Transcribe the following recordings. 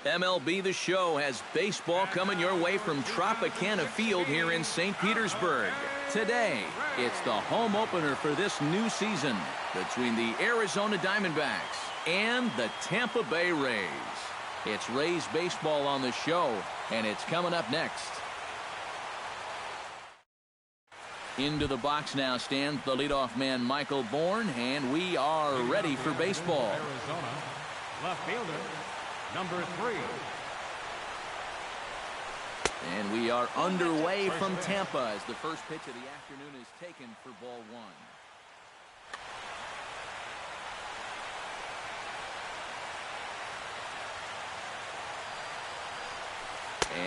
MLB The Show has baseball coming your way from Tropicana Field here in St. Petersburg. Today, it's the home opener for this new season between the Arizona Diamondbacks and the Tampa Bay Rays. It's Rays baseball on the show, and it's coming up next. Into the box now stands the leadoff man, Michael Bourne, and we are ready for baseball. Arizona, left fielder, number 3. And we are underway from Tampa as the first pitch of the afternoon is taken for ball 1.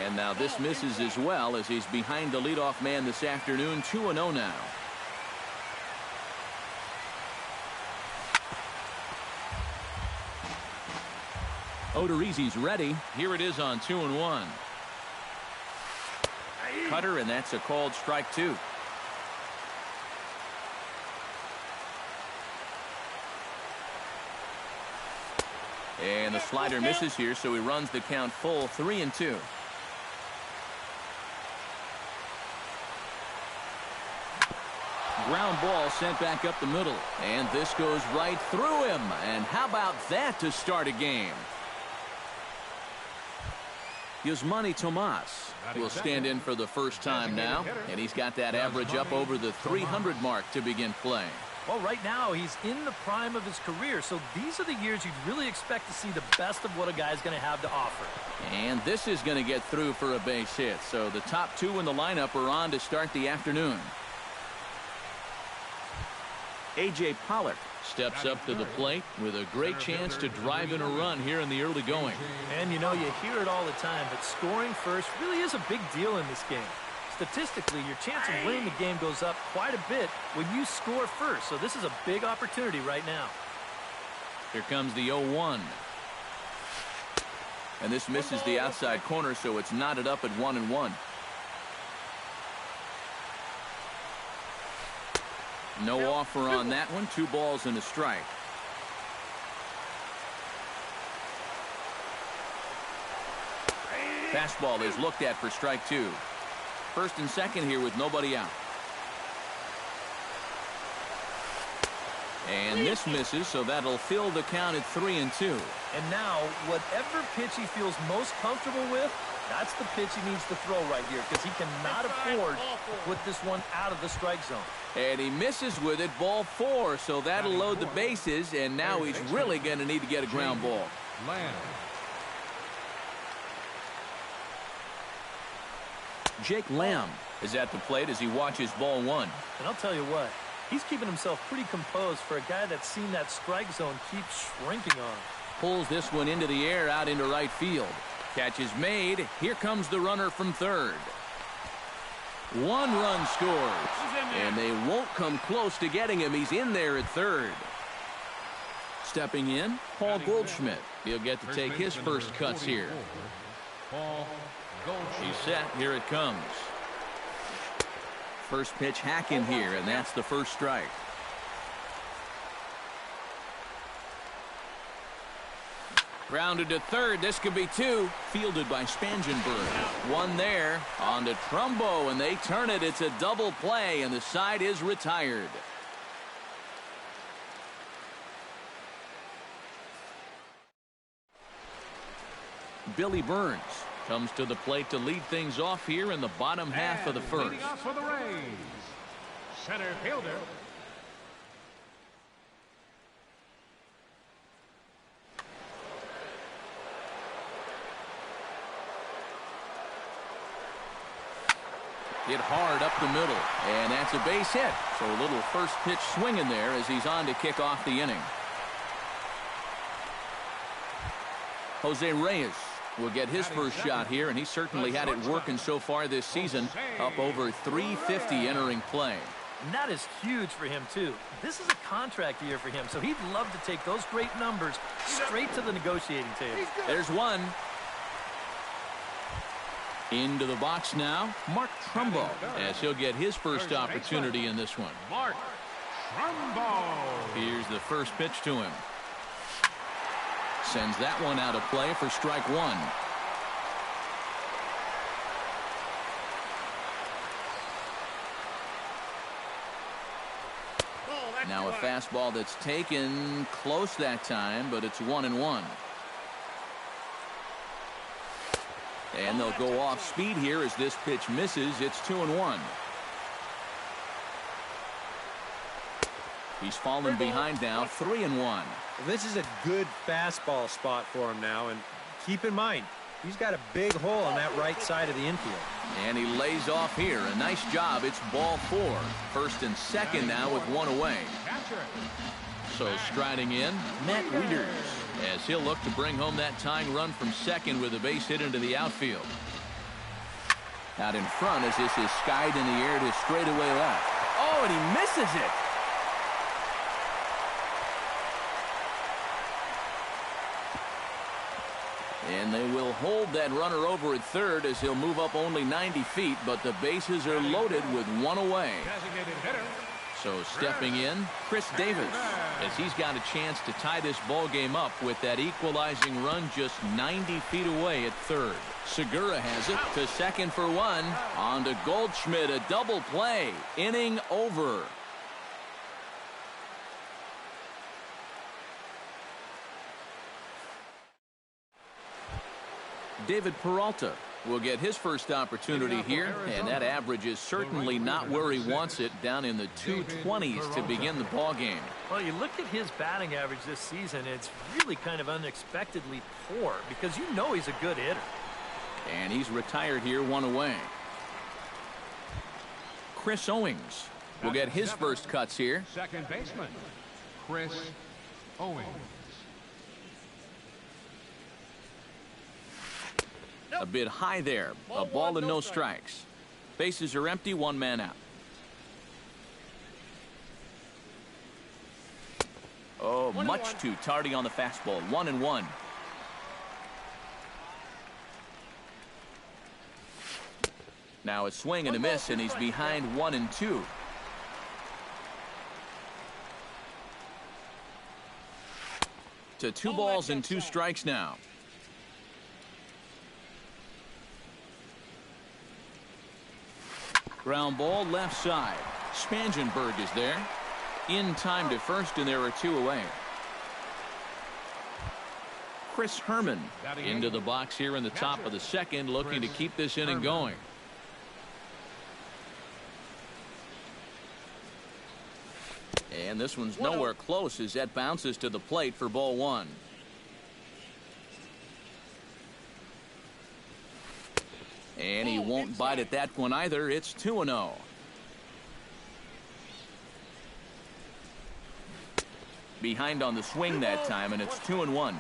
And now this misses as well as he's behind the leadoff man this afternoon. 2-0 now. Odorizzi's ready. Here it is on 2-1. Cutter, and that's a called strike 2. And the slider misses here, so he runs the count full 3-2. Ground ball sent back up the middle, and this goes right through him. And how about that to start a game? Yasmani Tomas will stand in for the first time now, and he's got that average up over the 300 mark to begin play. Well, right now he's in the prime of his career, so these are the years you'd really expect to see the best of what a guy's going to have to offer. And this is going to get through for a base hit, so the top 2 in the lineup are on to start the afternoon. A.J. Pollock steps up to the plate with a great chance to drive in a run here in the early going. And you know, you hear it all the time, but scoring first really is a big deal in this game. Statistically, your chance of winning the game goes up quite a bit when you score first, so this is a big opportunity right now. Here comes the 0-1. And this misses the outside corner, so it's knotted up at 1-1. No offer on that one. 2 balls and a strike. Fastball is looked at for strike 2. First and second here with nobody out. And this misses, so that'll fill the count at 3-2. And now, whatever pitch he feels most comfortable with, that's the pitch he needs to throw right here, because he cannot afford to put this one out of the strike zone. And he misses with it, ball 4, so that'll load the bases, and now he's really going to need to get a ground ball. Jake Lamb is at the plate as he watches ball 1. And I'll tell you what, he's keeping himself pretty composed for a guy that's seen that strike zone keep shrinking on. Pulls this one into the air out into right field. Catch is made. Here comes the runner from third. 1 run scores. And they won't come close to getting him. He's in there at third. Stepping in, Paul Goldschmidt. He'll get to take his first cuts here. He's set. Here it comes. First pitch hacking here, and that's the first strike. Grounded to third. This could be 2. Fielded by Spangenberg. 1 there. On to Trumbo, and they turn it. It's a double play, and the side is retired. Billy Burns comes to the plate to lead things off here in the bottom half of the first. Leading off for the Rays, center fielder, hit hard up the middle, and that's a base hit. So a little first pitch swing in there as he's on to kick off the inning. Jose Reyes will get his first shot here, and he certainly had it working so far this season. Up over 350 entering play. And that is huge for him, too. This is a contract year for him, so he'd love to take those great numbers straight to the negotiating table. There's one. Into the box now, Mark Trumbo, as he'll get his first opportunity in this one. Mark Trumbo. Here's the first pitch to him. Sends that one out of play for strike one. Now a fastball that's taken close that time, but it's 1-1. And they'll go off speed here as this pitch misses. It's 2-1. He's fallen behind now, 3-1. This is a good fastball spot for him now, and keep in mind, he's got a big hole on that right side of the infield. And he lays off here. A nice job. It's ball 4. First and second now with one away. So striding in, Matt Wieters, as he'll look to bring home that tying run from second with a base hit into the outfield. Out in front as this is skied in the air to straightaway left. Oh, and he misses it. And they will hold that runner over at third as he'll move up only 90 feet, but the bases are loaded with one away. So stepping in, Chris Davis, as he's got a chance to tie this ball game up with that equalizing run just 90 feet away at third. Segura has it to second for one. On to Goldschmidt, a double play. Inning over. David Peralta will get his first opportunity here, and that average is certainly not where he wants it, down in the 220s to begin the ball game. Well, you look at his batting average this season, it's really kind of unexpectedly poor because you know he's a good hitter. And he's retired here, one away. Chris Owings will get his first cuts here. Second baseman, Chris Owings. A bit high there. A ball and no strikes. Bases are empty, one man out. Oh, much too tardy on the fastball. 1-1. Now a swing and a miss, and he's behind 1-2. To 2 balls and 2 strikes now. Ground ball left side. Spangenberg is there. In time to first, and there are 2 away. Chris Herman into the box here in the top of the second, looking to keep this inning going. And this one's nowhere close as that bounces to the plate for ball 1. And he won't bite at that one either. It's 2-0. Behind on the swing that time, and it's 2-1.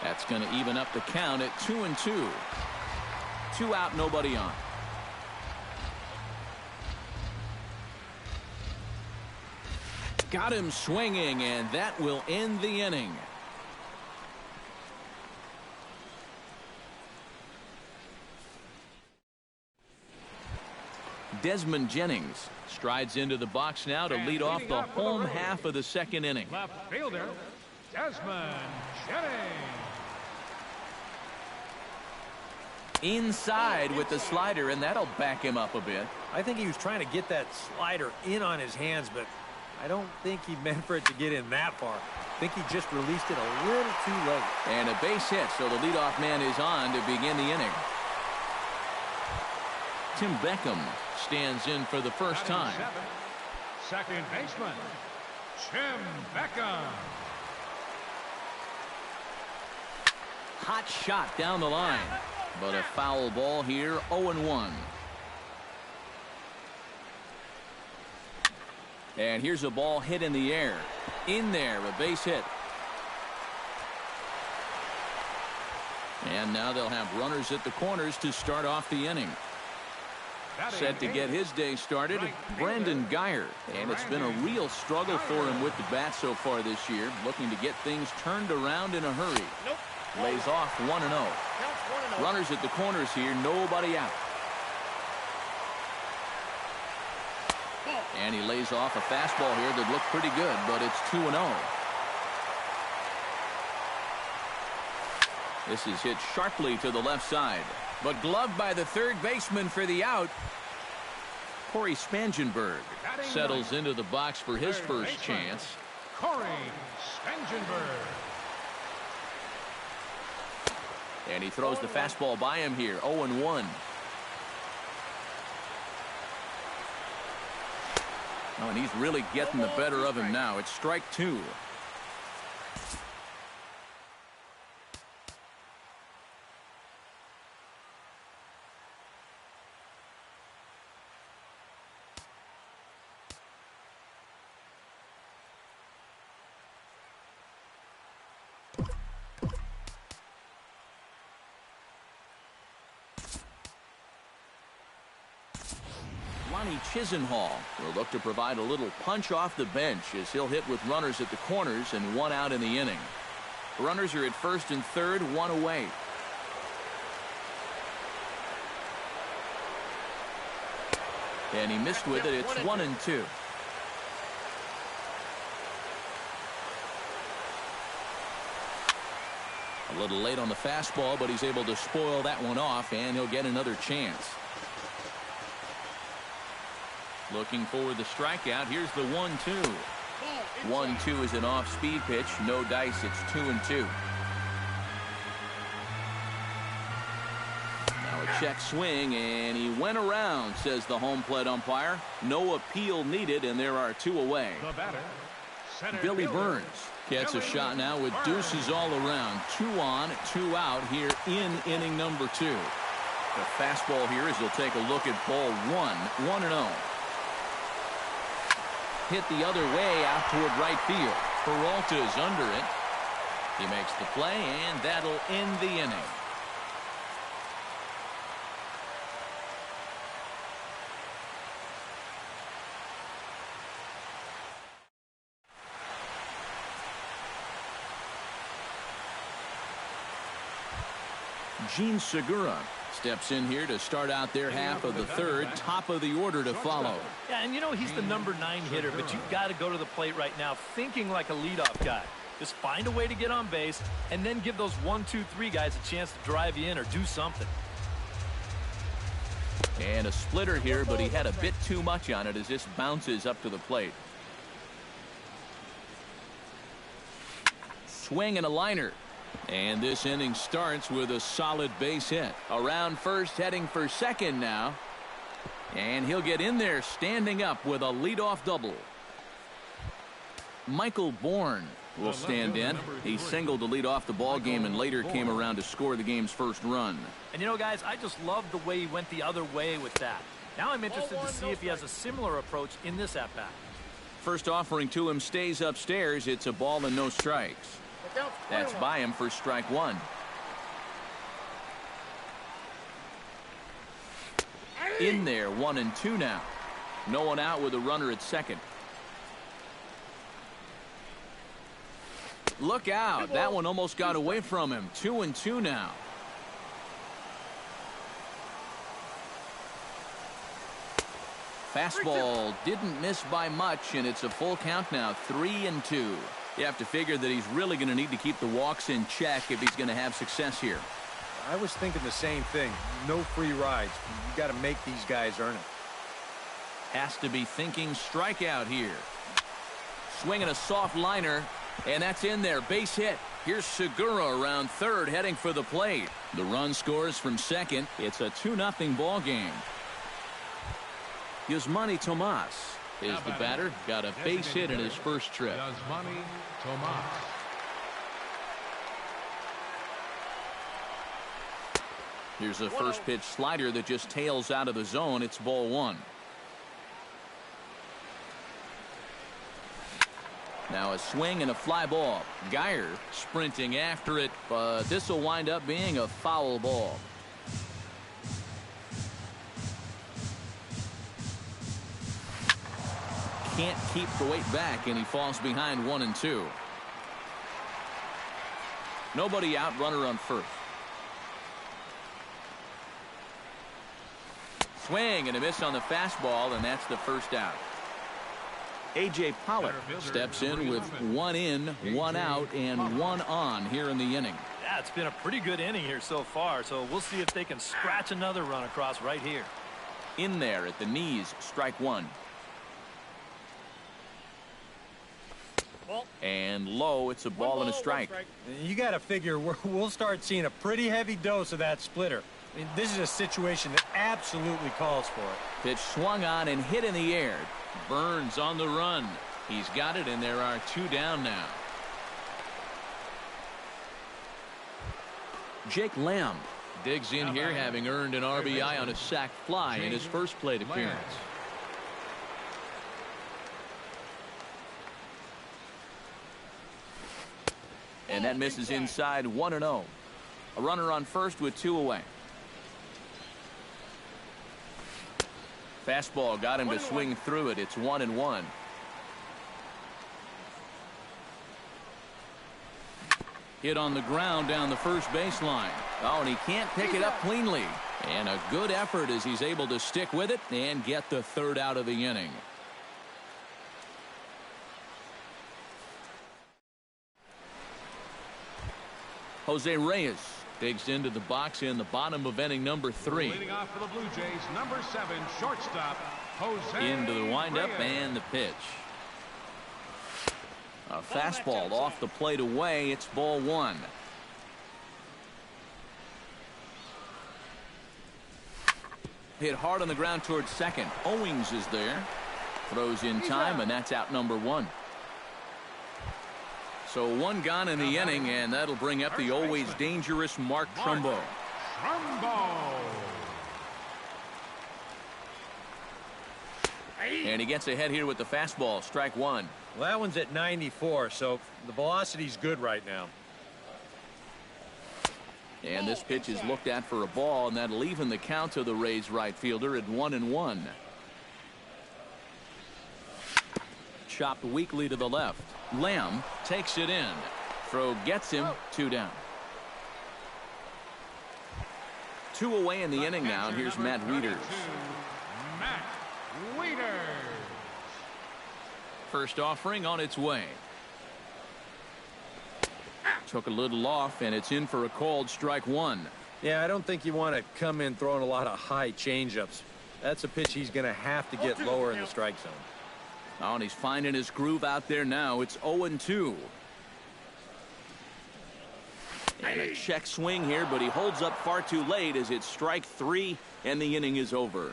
That's going to even up the count at 2-2. 2 out, nobody on. Got him swinging, and that will end the inning. Desmond Jennings strides into the box now to lead off the home half of the second inning. Left fielder, Desmond Jennings. Inside with the slider, and that'll back him up a bit. I think he was trying to get that slider in on his hands, but I don't think he meant for it to get in that far. I think he just released it a little too late. And a base hit, so the leadoff man is on to begin the inning. Tim Beckham stands in for the first time. Second baseman, Tim Beckham. Hot shot down the line, but a foul ball here, 0-1. And here's a ball hit in the air. In there, a base hit. And now they'll have runners at the corners to start off the inning. Set to get his day started, Brandon Geyer. And it's been a real struggle for him with the bat so far this year, looking to get things turned around in a hurry. Lays off 1-0. Runners at the corners here, nobody out. And he lays off a fastball here that looked pretty good, but it's 2-0. This is hit sharply to the left side, but gloved by the third baseman for the out. Corey Spangenberg settles into the box for his first chance. Corey Spangenberg. And he throws the fastball by him here. 0-1. Oh, and he's really getting the better of him now. It's strike 2. Chisenhall will look to provide a little punch off the bench as he'll hit with runners at the corners and 1 out in the inning. Runners are at first and third, 1 away. And he missed with it. It's 1-2. A little late on the fastball, but he's able to spoil that one off, and he'll get another chance. Looking for the strikeout. Here's the 1-2. 1-2 is an off-speed pitch. No dice. It's 2-2. Now a check swing, and he went around, says the home plate umpire. No appeal needed, and there are 2 away. The batter, Billy Burns gets a shot now with deuces all around. 2 on, 2 out here in inning number 2. The fastball here as he'll take a look at ball 1. 1-0. Hit the other way out toward right field. Peralta's under it. He makes the play, and that'll end the inning. Gene Segura steps in here to start out their half of the third. Top of the order to follow. Yeah, and you know he's the number 9 hitter, but you've got to go to the plate right now thinking like a leadoff guy. Just find a way to get on base and then give those 1, 2, 3 guys a chance to drive you in or do something. And a splitter here, but he had a bit too much on it as this bounces up to the plate. Swing and a liner. And this inning starts with a solid base hit. Around first, heading for second now. And he'll get in there standing up with a leadoff double. Michael Bourne will stand in. He singled to lead off the ball game and later came around to score the game's first run. And you know, guys, I just love the way he went the other way with that. Now I'm interested to see if he has a similar approach in this at-bat. First offering to him stays upstairs. It's a ball and no strikes. That's by him for strike 1. In there, 1-2 now. No one out with a runner at second. Look out. That one almost got away from him. 2-2 now. Fastball didn't miss by much, and it's a full count now. 3-2. You have to figure that he's really going to need to keep the walks in check if he's going to have success here. I was thinking the same thing. No free rides. You got to make these guys earn it. Has to be thinking strikeout here. Swinging a soft liner, and that's in there. Base hit. Here's Segura around third, heading for the plate. The run scores from second. It's a 2-0 ball game. Yasmani Tomas is the batter. Got a base hit in his first trip. Yasmani Tomas. Here's a first pitch slider that just tails out of the zone. It's ball 1. Now a swing and a fly ball. Geyer sprinting after it, but this will wind up being a foul ball. Can't keep the weight back, and he falls behind 1-2. Nobody out, runner on first. Swing and a miss on the fastball, and that's the first out. A.J. Pollock steps in with 1 in, 1 out, and 1 on here in the inning. Yeah, it's been a pretty good inning here so far, so we'll see if they can scratch another run across right here. In there at the knees, strike 1. And low, it's a ball and a strike. You got to figure we'll start seeing a pretty heavy dose of that splitter. I mean, this is a situation that absolutely calls for it. Pitch swung on and hit in the air. Burns on the run. He's got it, and there are 2 down now. Jake Lamb digs in here, having earned an RBI on a sac fly in his first plate appearance. And that misses inside, 1-0. A runner on first with 2 away. Fastball got him to swing through it. It's 1-1. Hit on the ground down the first baseline. Oh, and he can't pick it up cleanly. And a good effort as he's able to stick with it and get the 3rd out of the inning. Jose Reyes digs into the box in the bottom of inning number 3. Leading off for the Blue Jays, number 7, shortstop, Jose Into the windup Reyes. and the pitch. A fastball off the plate away. It's ball 1. Hit hard on the ground towards second. Owings is there. Throws in time, and that's out number 1. So 1 gone in the inning, and that'll bring up the always dangerous Mark Trumbo. And he gets ahead here with the fastball. Strike 1. Well, that one's at 94, so the velocity's good right now. And this pitch is looked at for a ball, and that'll even the count to the Rays right fielder at 1-1. Chopped weakly to the left. Lamb takes it in. Throw gets him. 2 down. 2 away in the inning now, and here's Matt Wieters. Matt Wieters. First offering on its way. Took a little off, and it's in for a called strike 1. Yeah, I don't think you want to come in throwing a lot of high changeups. That's a pitch he's going to have to get lower in the strike zone. Oh, and he's finding his groove out there now. It's 0-2. And a check swing here, but he holds up far too late as it's strike 3, and the inning is over.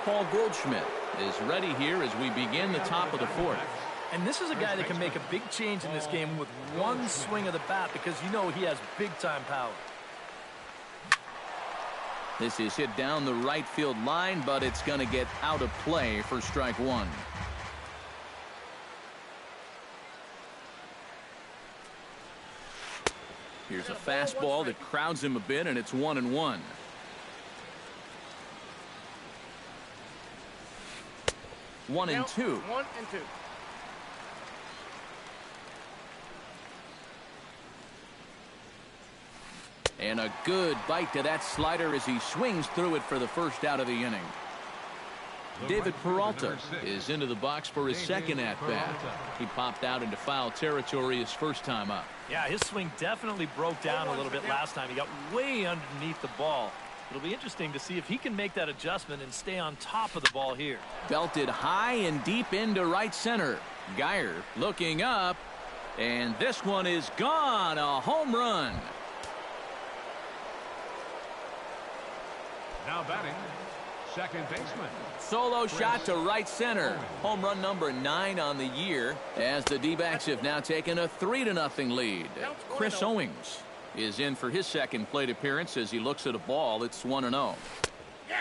Paul Goldschmidt is ready here as we begin the top of the 4th. And this is a guy that can make a big change in this game with 1 swing of the bat, because you know he has big-time power. This is hit down the right field line, but it's going to get out of play for strike 1. Here's a fastball that crowds him a bit, and it's 1-1. One and two. And a good bite to that slider as he swings through it for the 1st out of the inning. David Peralta is into the box for his 2nd at-bat. He popped out into foul territory his first time up. Yeah, his swing definitely broke down a little bit last time. He got way underneath the ball. It'll be interesting to see if he can make that adjustment and stay on top of the ball here. Belted high and deep into right center. Geyer looking up, and this one is gone. A home run. Now batting, second baseman. Solo shot to right center. Home run number 9 on the year, as the D-backs have now taken a 3-0 lead. Chris Owings is in for his 2nd plate appearance as he looks at a ball. It's 1-0.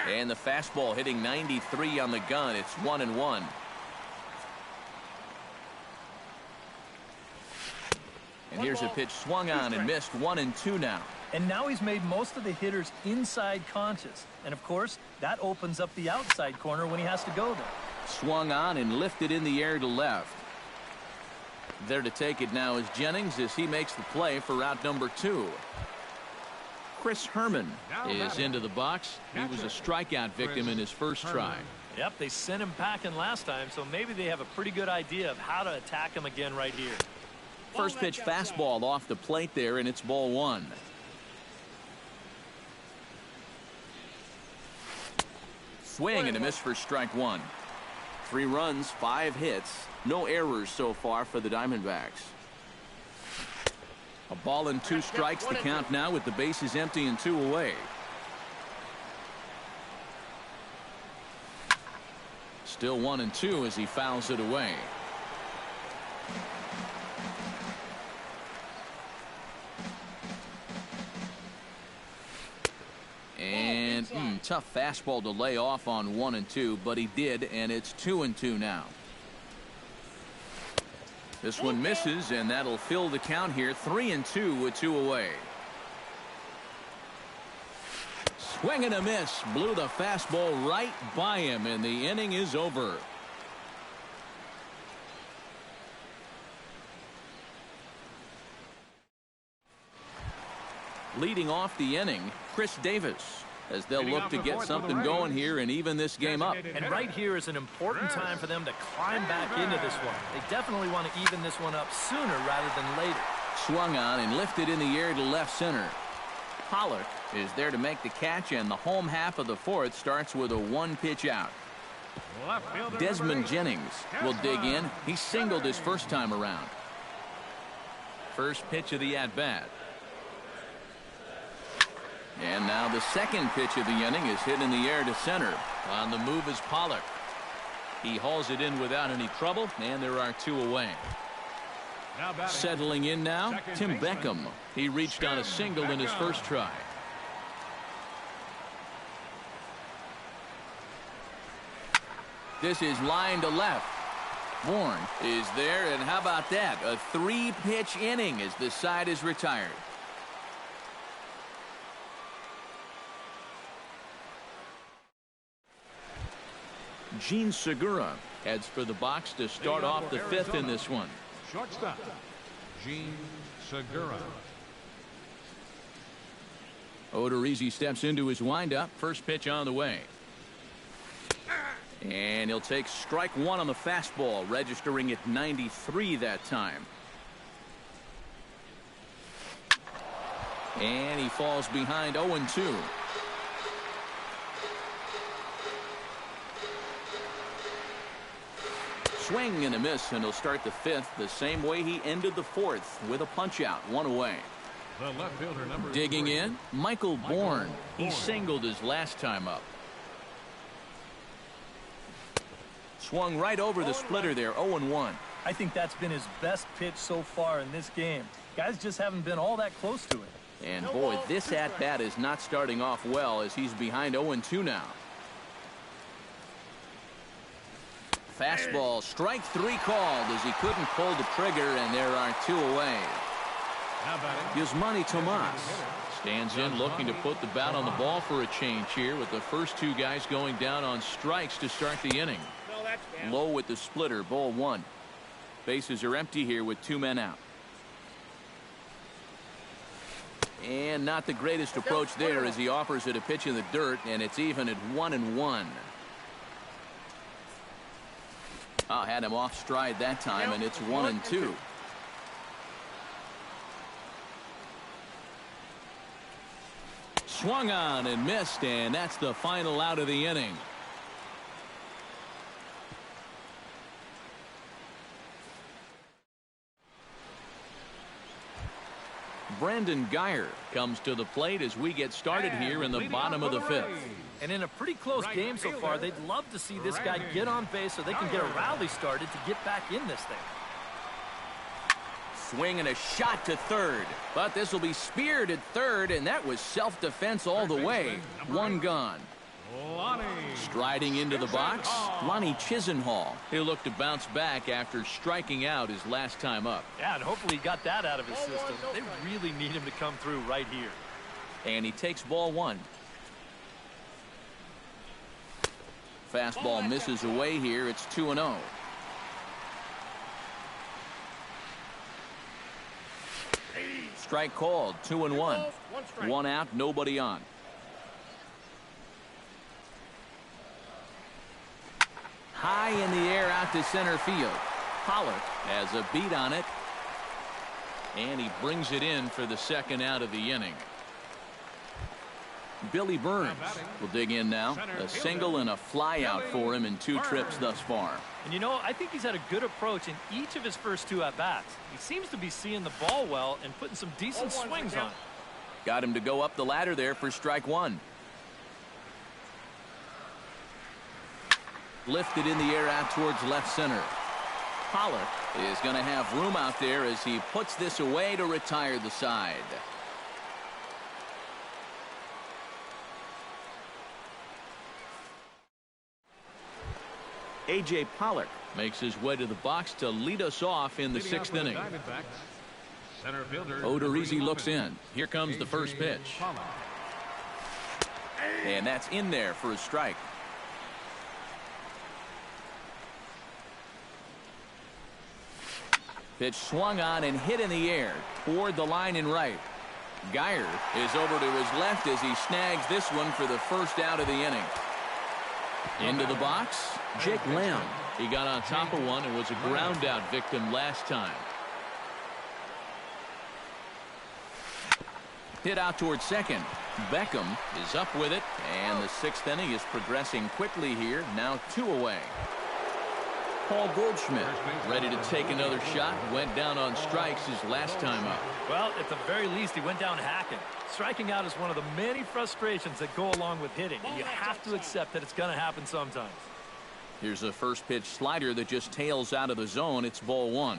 And the fastball hitting 93 on the gun. It's 1-1. And here's a pitch swung on and missed. 1-2 now. And now he's made most of the hitters inside conscious. And, of course, that opens up the outside corner when he has to go there. Swung on and lifted in the air to left. There to take it now is Jennings as he makes the play for route number 2. Chris Herman is into the box. He was a strikeout victim in his first try. Yep, they sent him packing last time, so maybe they have a pretty good idea of how to attack him again right here. First pitch fastball off the plate there, and it's ball one. Swing and a miss for strike one. 3 runs, 5 hits, no errors so far for the Diamondbacks. A ball and 2 strikes the count now with the bases empty and 2 away. Still 1-2 as he fouls it away. And tough fastball to lay off on 1-2, but he did, and it's 2-2 now. This one misses, and that'll fill the count here. 3-2 with 2 away. Swing and a miss. Blew the fastball right by him, and the inning is over. Leading off the inning, Chris Davis, as they'll look to get something going here and even this game up. And right here is an important time for them to climb back into this one. They definitely want to even this one up sooner rather than later. Swung on and lifted in the air to left center. Pollock is there to make the catch, and the home half of the fourth starts with a 1-pitch out. Desmond Jennings will dig in. He singled his first time around. First pitch of the at-bat. And now the second pitch of the inning is hit in the air to center. On the move is Pollock. He hauls it in without any trouble, and there are 2 away. Settling in now, Tim Beckham. He reached on a single in his first try. This is line to left. Bourne is there, and how about that? A 3-pitch inning as the side is retired. Gene Segura heads for the box to start off the 5th in this one. Shortstop, Gene Segura. Odorizzi steps into his windup. First pitch on the way. And he'll take strike 1 on the fastball, registering at 93 that time. And he falls behind 0-2. Swing and a miss, and he'll start the 5th the same way he ended the 4th with a punch out, 1 away. The left fielder, number Digging 3. in, Michael Bourne. He singled his last time up. Swung right over the splitter there, 0-1. I think that's been his best pitch so far in this game. Guys just haven't been all that close to it. And boy, this at-bat is not starting off well as he's behind 0-2 now. Fastball, strike 3 called as he couldn't pull the trigger, and there are 2 away. Yasmani Tomas stands in looking to put the bat on the ball for a change here with the first 2 guys going down on strikes to start the inning. Low with the splitter, ball 1. Bases are empty here with 2 men out. And not the greatest approach there as he offers it a pitch in the dirt, and it's even at 1-1. Had him off stride that time, and it's 1-2. Swung on and missed, and that's the final out of the inning. Brandon Geyer comes to the plate as we get started here in the bottom of the 5th. And in a pretty close game so far, they'd love to see this guy get on base so they can get a rally started to get back in this thing. Swing and a shot to third, but this will be speared at third, and that was self-defense all the way. 1 gone. Striding into the box, Lonnie Chisenhall. He'll look to bounce back after striking out his last time up. Yeah, and hopefully he got that out of his system. They really need him to come through right here. And he takes ball 1. Fastball misses away here. It's 2-0. Strike called. 2-1. One out, nobody on. High in the air out to center field. Pollard has a beat on it. And he brings it in for the second out of the inning. Billy Burns will dig in now. A single and a fly out for him in 2 trips thus far. And you know, I think he's had a good approach in each of his first 2 at-bats. He seems to be seeing the ball well and putting some decent swings on it. Got him to go up the ladder there for strike 1. Lifted in the air out towards left center. Pollard is going to have room out there as he puts this away to retire the side. A.J. Pollock makes his way to the box to lead us off in the 6th inning. Odorizzi looks in. Here comes the first pitch. And that's in there for a strike. Pitch swung on and hit in the air toward the line in right. Geyer is over to his left as he snags this one for the first out of the inning. Into the box, Jake Lamb. He got on top of one and was a ground out victim last time. Hit out towards second. Beckham is up with it, and the 6th inning is progressing quickly here. Now 2 away. Paul Goldschmidt ready to take another shot. Went down on strikes his last time up. Well, at the very least, he went down hacking. Striking out is one of the many frustrations that go along with hitting, and you have to accept that it's going to happen sometimes. Here's a first pitch slider that just tails out of the zone. It's ball 1.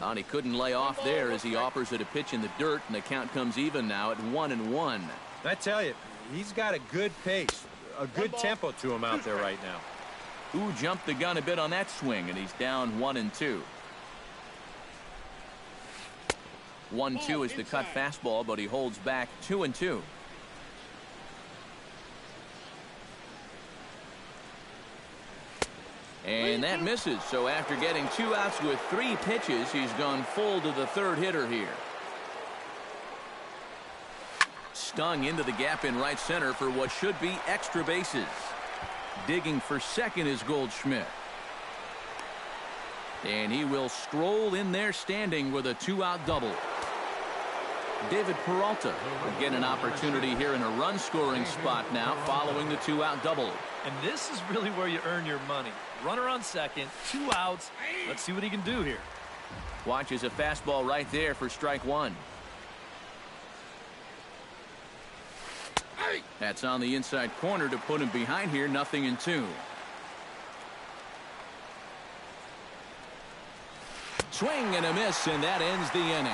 And he couldn't lay off there as he offers it a pitch in the dirt, and the count comes even now at 1-1. I tell you, he's got a good pace, a good tempo to him out there right now. Who jumped the gun a bit on that swing, and he's down 1-2. 1-2 is the cut fastball, but he holds back 2-2. And that misses. So after getting 2 outs with 3 pitches, he's gone full to the 3rd hitter here. Stung into the gap in right center for what should be extra bases. Digging for second is Goldschmidt. And he will stroll in there standing with a 2-out double. David Peralta will get an opportunity here in a run-scoring spot now following the 2-out double. And this is really where you earn your money. Runner on second, 2 outs. Let's see what he can do here. Watches a fastball right there for strike 1. That's on the inside corner to put him behind here. 0-2. Swing and a miss, and that ends the inning.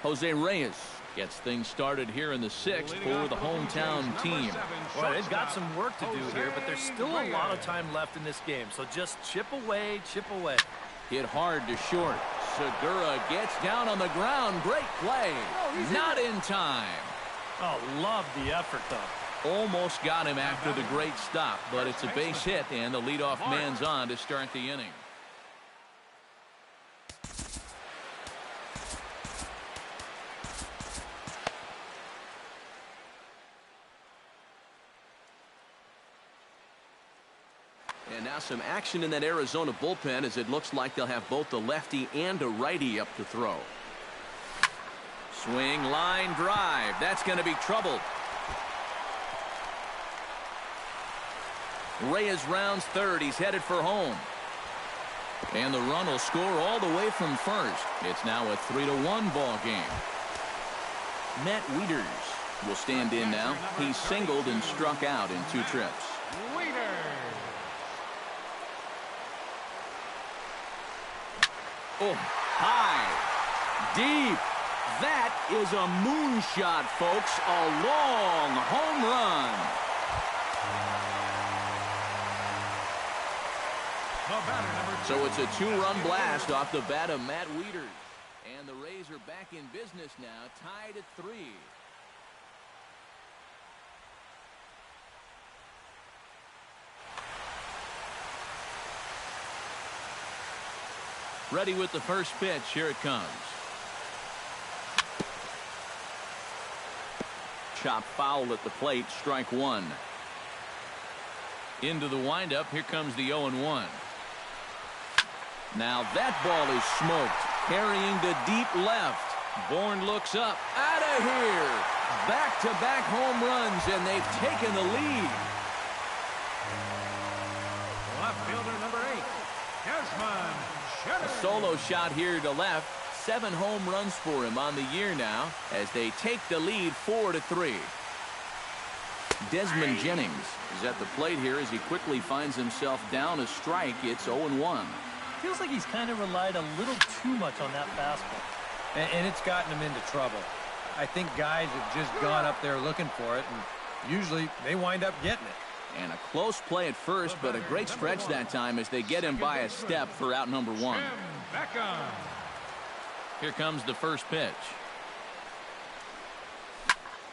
Jose Reyes gets things started here in the 6th for the hometown team. Well, they've got some work to do here, but there's still a lot of time left in this game. So just chip away, chip away. Hit hard to short. Segura gets down on the ground. Great play. Not in time. Oh, love the effort, though. Almost got him after the great stop, but it's a base hit, and the leadoff man's on to start the inning. And now some action in that Arizona bullpen as it looks like they'll have both a lefty and a righty up to throw. Swing, line drive. That's going to be trouble. Reyes rounds third. He's headed for home. And the run will score all the way from first. It's now a 3-1 ball game. Matt Wieters will stand in now. He's singled and struck out in 2 trips. Oh, high, deep. That is a moonshot, folks. A long home run. So it's a 2-run blast off the bat of Matt Wieters. And the Rays are back in business now, tied at 3. Ready with the first pitch. Here it comes. Chop foul at the plate. Strike one. Into the windup. Here comes the 0-1. Now that ball is smoked. Carrying to deep left. Bourne looks up. Out of here. Back-to-back home runs, and they've taken the lead. Left fielder number 8, Desmond. A solo shot here to left. 7 home runs for him on the year now as they take the lead 4-3. Desmond Jennings is at the plate here as he quickly finds himself down a strike. It's 0-1. Feels like he's kind of relied a little too much on that fastball. And it's gotten him into trouble. I think guys have just gone up there looking for it, and usually they wind up getting it. And a close play at first, but a great stretch that time as they get him by a step for out number 1. Here comes the first pitch.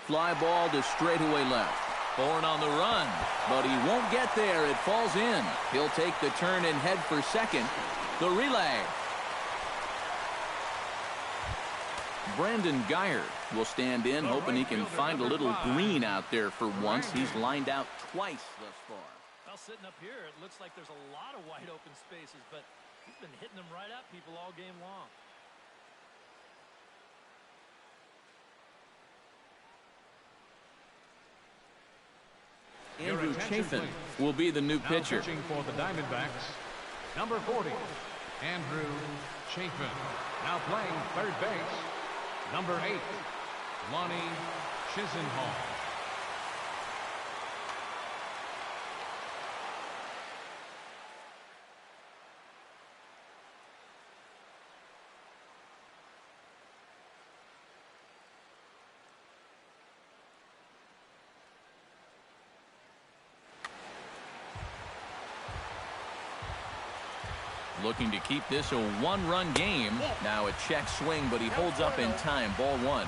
Fly ball to straightaway left. Bourne on the run, but he won't get there. It falls in. He'll take the turn and head for second. The relay. Brandon Geyer will stand in, hoping he can find a little green out there for once. He's lined out twice thus far. Well, sitting up here, it looks like there's a lot of wide open spaces, but he's been hitting them right at people all game long. Andrew Chafin will be the new pitcher. Pitching for the Diamondbacks, number 40, Andrew Chafin. Now playing third base, number 8, Lonnie Chisenhall. Looking to keep this a 1-run game. Now a check swing, but he holds up in time. Ball 1.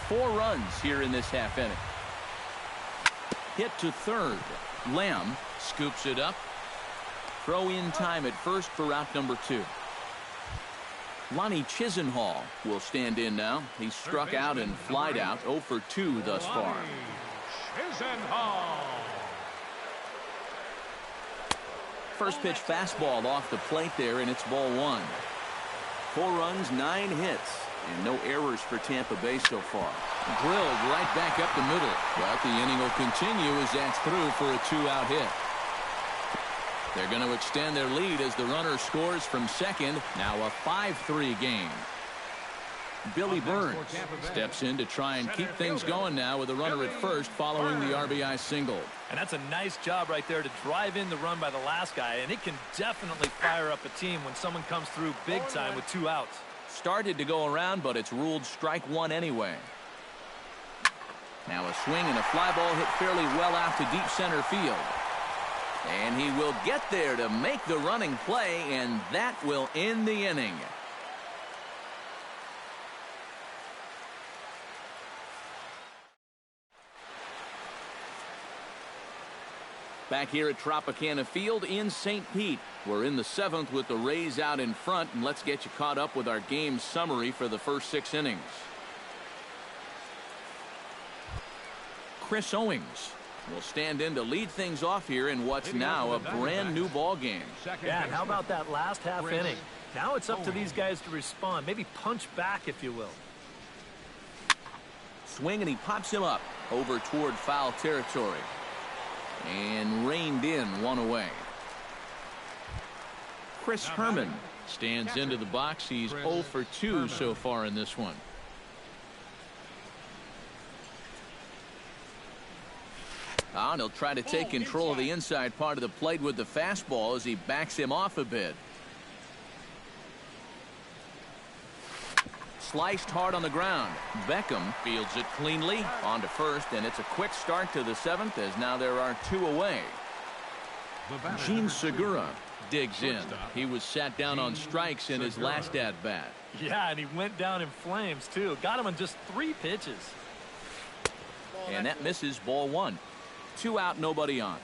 4 runs here in this half inning. Hit to third. Lamb scoops it up. Throw in time at first for out number 2. Lonnie Chisenhall will stand in now. He struck out and flied out. 0 for 2 thus far. Chisenhall. First pitch fastball off the plate there, and it's ball 1. 4 runs, 9 hits, and no errors for Tampa Bay so far. Drilled right back up the middle. But the inning will continue as that's through for a 2-out hit. They're going to extend their lead as the runner scores from second. Now a 5-3 game. Billy Burns steps in to try and keep things going now with a runner at first following the RBI single. And that's a nice job right there to drive in the run by the last guy, and it can definitely fire up a team when someone comes through big time with 2 outs. Started to go around, but it's ruled strike 1 anyway. Now a swing and a fly ball hit fairly well out to deep center field. And he will get there to make the running play, and that will end the inning. Back here at Tropicana Field in St. Pete. We're in the 7th with the Rays out in front, and let's get you caught up with our game summary for the first 6 innings. Chris Owings will stand in to lead things off here in what's now a brand new ball game. Yeah, and how about that last half inning? Now it's up to these guys to respond, maybe punch back, if you will. Swing, and he pops him up over toward foul territory. And reined in, 1 away. Chris Herman stands into the box. He's 0 for 2 so far in this one. And he'll try to take control of the inside part of the plate with the fastball as he backs him off a bit. Sliced hard on the ground. Beckham fields it cleanly on to first, and it's a quick start to the 7th as now there are 2 away. Gene Segura digs in. He was sat down on strikes in his last at-bat. Yeah, and he went down in flames, too. Got him on just 3 pitches. And that misses. Ball 1. 2 out, nobody on.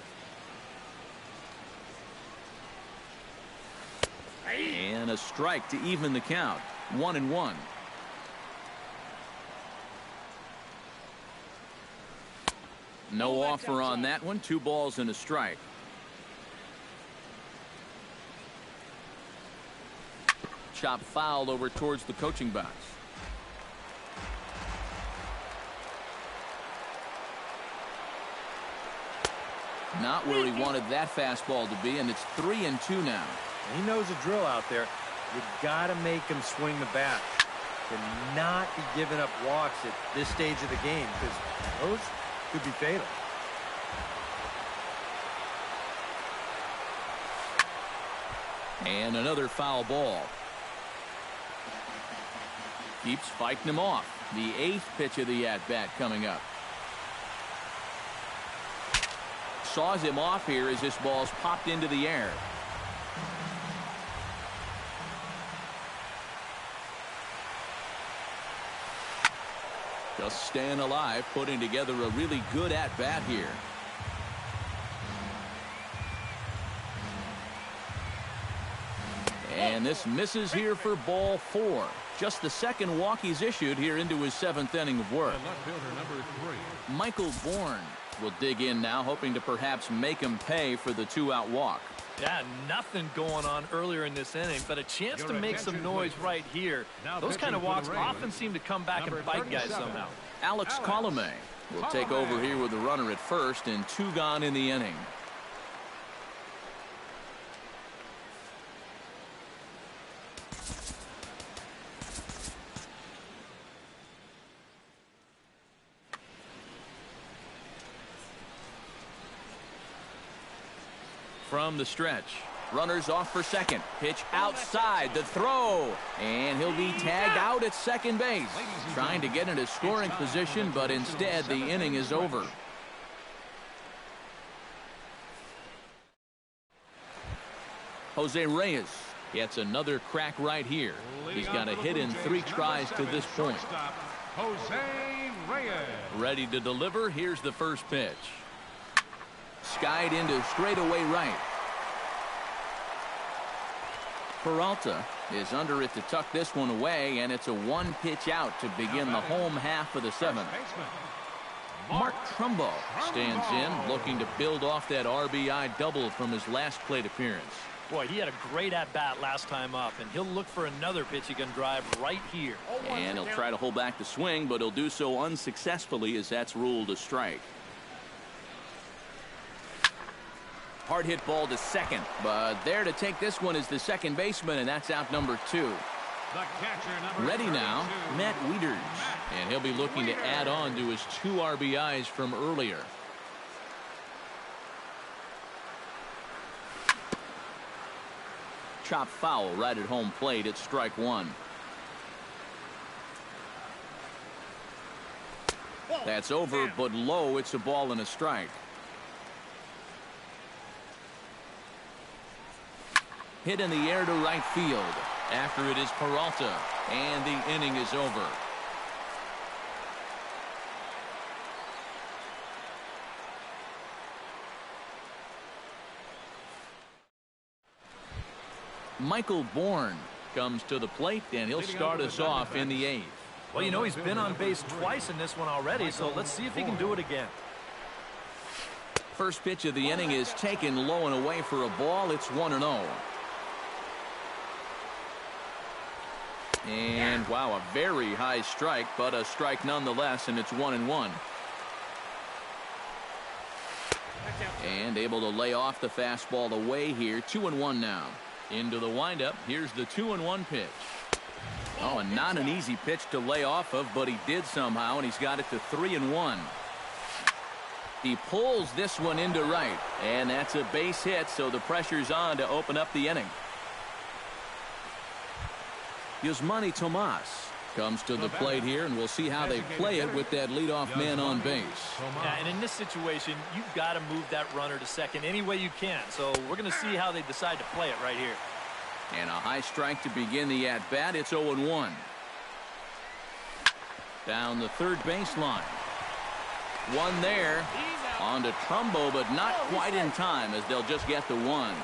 And and a strike to even the count. 1-1. No offer on that one. 2 balls and a strike. Chop foul over towards the coaching box. Not where he wanted that fastball to be, and it's 3-2 now. He knows the drill out there. You got to make him swing the bat. Cannot be giving up walks at this stage of the game, because those could be fatal. And another foul ball. Keeps fighting him off. The 8th pitch of the at-bat coming up. Saws him off here as this ball's popped into the air. Just staying alive, putting together a really good at-bat here. And this misses here for ball 4. Just the 2nd walk he's issued here into his 7th inning of work. Left fielder number 3. Michael Bourne will dig in now, hoping to perhaps make him pay for the 2-out walk. Yeah, nothing going on earlier in this inning, but a chance to make some noise right here. Those kind of walks often seem to come back and bite guys somehow. Alex Colomé will take over here with the runner at first and 2 gone in the inning. From the stretch, runners off for second. Pitch outside, the throw, and he'll be tagged out at second base. Trying to get into scoring position, but instead the inning is over. Jose Reyes gets another crack right here. He's got a hit in 3 tries to this point. Jose Reyes. Ready to deliver. Here's the first pitch. Skied into straightaway right. Peralta is under it to tuck this one away, and it's a 1-pitch out to begin the home half of the 7th. Mark Trumbo stands in, looking to build off that RBI double from his last plate appearance. Boy, he had a great at-bat last time up, and he'll look for another pitch he can drive right here. And he'll try to hold back the swing, but he'll do so unsuccessfully as that's ruled a strike. Hard hit ball to second, but there to take this one is the second baseman, and that's out number 2. Ready now, Matt Wieters, and he'll be looking to add on to his 2 RBIs from earlier. Chop foul right at home plate. It's strike 1. That's over, but low. It's a ball and a strike. Hit in the air to right field. After it is Peralta, and the inning is over. Michael Bourne comes to the plate, and he'll start us off in the 8th. Well, you know, he's been on base twice in this one already, so let's see if he can do it again. First pitch of the inning is taken low and away for a ball. It's 1-0. And wow, a very high strike, but a strike nonetheless, and it's 1-1. And able to lay off the fastball away here. 2-1 now. Into the windup. Here's the 2-1 pitch. Oh, and not an easy pitch to lay off of, but he did somehow, and he's got it to 3-1. He pulls this one into right, and that's a base hit, so the pressure's on to open up the inning. Yusmani Tomas comes to the plate here, and we'll see how they play it with that leadoff man on base. Yeah, and in this situation, you've got to move that runner to second any way you can. So we're going to see how they decide to play it right here. And a high strike to begin the at-bat. It's 0-1. Down the third baseline. One there. On to Trumbo, but not quite in time as they'll just get the 1.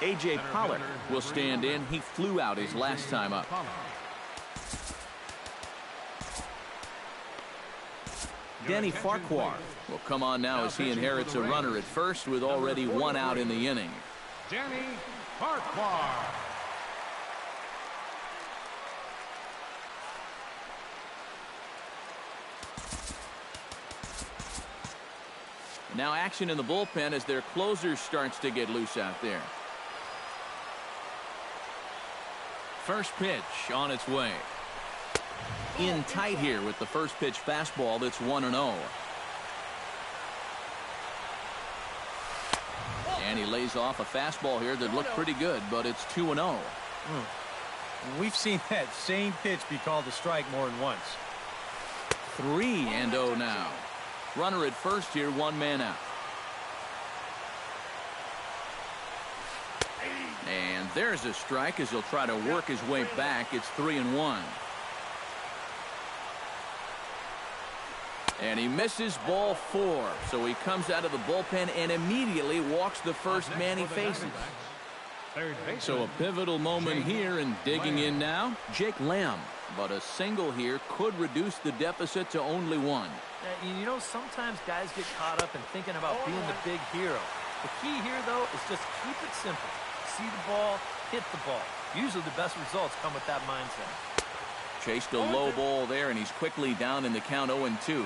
A.J. Pollard will stand in. He flew out his last time up. Denny Farquhar will come on now as he inherits a runner at first with already one out in the inning. Denny Farquhar. Now action in the bullpen as their closer starts to get loose out there. First pitch on its way. In tight here with the first pitch fastball that's 1-0. And he lays off a fastball here that looked pretty good, but it's 2-0. We've seen that same pitch be called a strike more than once. 3-0 now. Runner at first here, one man out. And there's a strike as he'll try to work his way back. It's 3-1. And he misses ball 4. So he comes out of the bullpen and immediately walks the first man he faces. So a pivotal moment here, and digging in now, Jake Lamb. But a single here could reduce the deficit to only 1. You know, sometimes guys get caught up in thinking about being the big hero. The key here, though, is just keep it simple. See the ball, hit the ball. Usually the best results come with that mindset. Chased a low ball there, and he's quickly down in the count 0-2.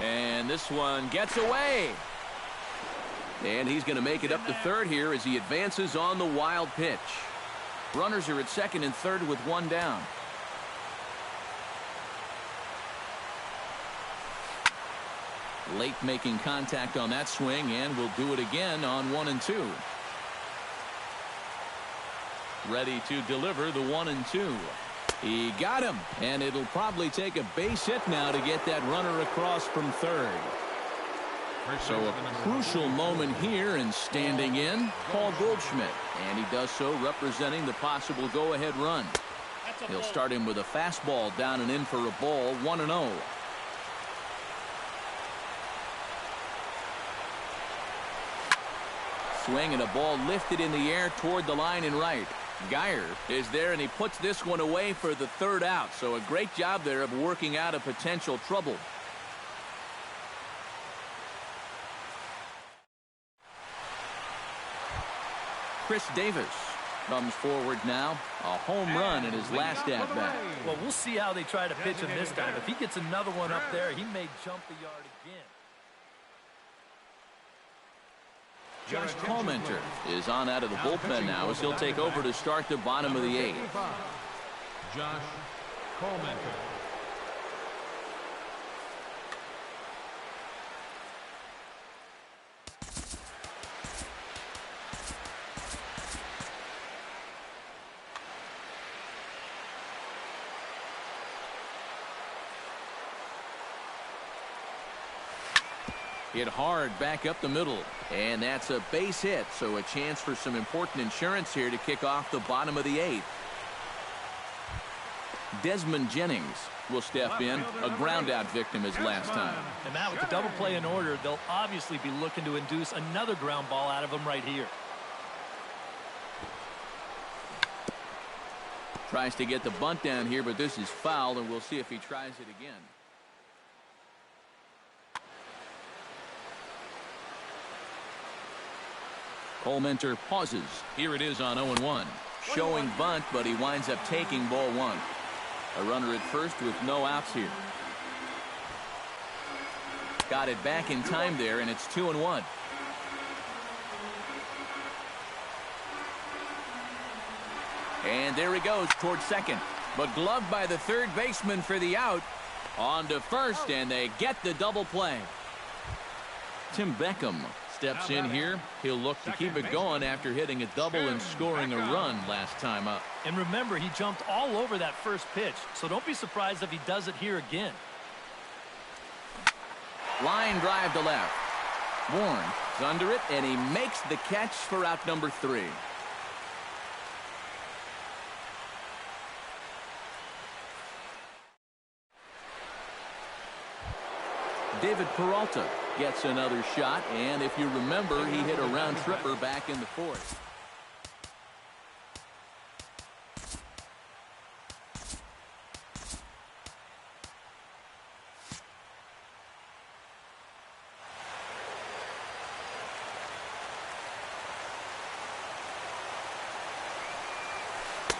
And this one gets away. And he's going to make it up to third here as he advances on the wild pitch. Runners are at second and third with one down. Late making contact on that swing, and will do it again on 1-2. Ready to deliver the 1-2. He got him, and it'll probably take a base hit now to get that runner across from third. So a crucial moment here, and standing in, Paul Goldschmidt. And he does so representing the possible go-ahead run. He'll start him with a fastball down and in for a ball, 1-0. Swing and a ball lifted in the air toward the line and right. Geyer is there, and he puts this one away for the third out. So a great job there of working out a potential trouble. Chris Davis comes forward now. A home run in his last at-bat. Well, we'll see how they try to pitch him this time. If he gets another one up there, he may jump the yard again. Josh Palmenter is on out of the bullpen now as he'll take over to start the bottom of the 8th. Josh Palmenter. Hit hard back up the middle, and that's a base hit, so a chance for some important insurance here to kick off the bottom of the 8th. Desmond Jennings will step in, a ground out victim his last time. And Matt, with the double play in order, they'll obviously be looking to induce another ground ball out of him right here. Tries to get the bunt down here, but this is foul, and we'll see if he tries it again. Palmenter pauses. Here it is on 0-1. Showing bunt, but he winds up taking ball 1. A runner at first with no outs here. Got it back in time there, and it's 2-1. And there he goes towards second. But gloved by the third baseman for the out. On to first, and they get the double play. Tim Beckham steps in here. He'll look to keep it going after hitting a double and scoring a run last time up. And remember, he jumped all over that first pitch, so don't be surprised if he does it here again. Line drive to left. Bourne is under it, and he makes the catch for out number 3. David Peralta gets another shot, and if you remember, he hit a round tripper back in the fourth.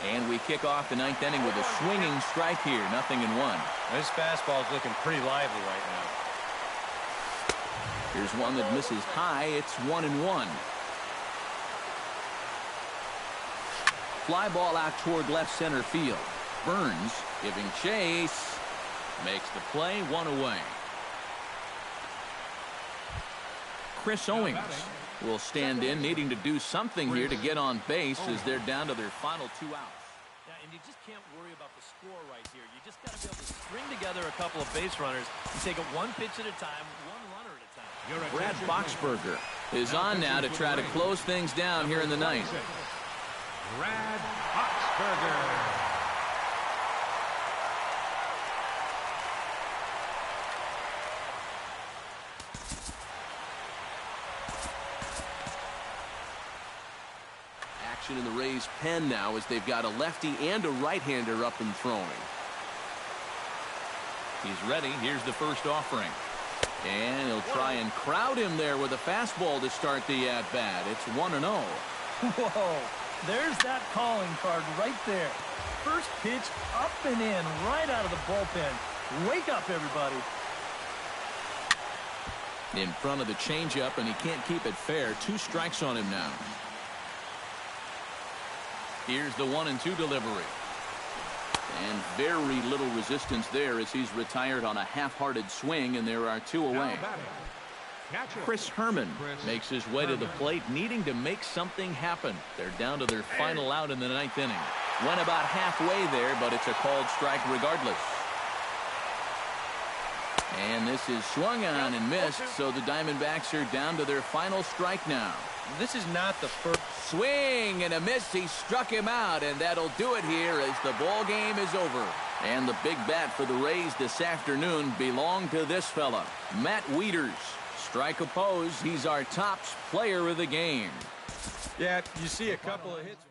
And we kick off the ninth inning with a swinging strike here. 0-1. This fastball is looking pretty lively right now. Here's one that misses high. It's 1-1. Fly ball out toward left center field. Burns giving chase. Makes the play. 1 away. Chris Owings will stand in, needing to do something here to get on base as they're down to their final 2 outs. Yeah, and you just can't worry about the score right here. You just got to be able to string together a couple of base runners and take it one pitch at a time, one runner at a time. Brad Boxberger is on now to try to close things down here in the ninth. Brad Boxberger. In the Rays pen now as they've got a lefty and a right-hander up and throwing. He's ready. Here's the first offering. And he'll try and crowd him there with a fastball to start the at-bat. It's 1-0. Whoa, there's that calling card right there. First pitch up and in right out of the bullpen. Wake up, everybody. In front of the changeup, and he can't keep it fair. 2 strikes on him now. Here's the 1-2 delivery. And very little resistance there as he's retired on a half-hearted swing, and there are 2 away. Chris Herman makes his way to the plate, needing to make something happen. They're down to their final out in the 9th inning. Went about halfway there, but it's a called strike regardless. And this is swung on and missed, so the Diamondbacks are down to their final strike now. This is not the first. Swing and a miss. He struck him out, and that'll do it here as the ball game is over. And the big bat for the Rays this afternoon belonged to this fella, Matt Wieters. Strike opposed. He's our top player of the game. Yeah, you see a couple of hits.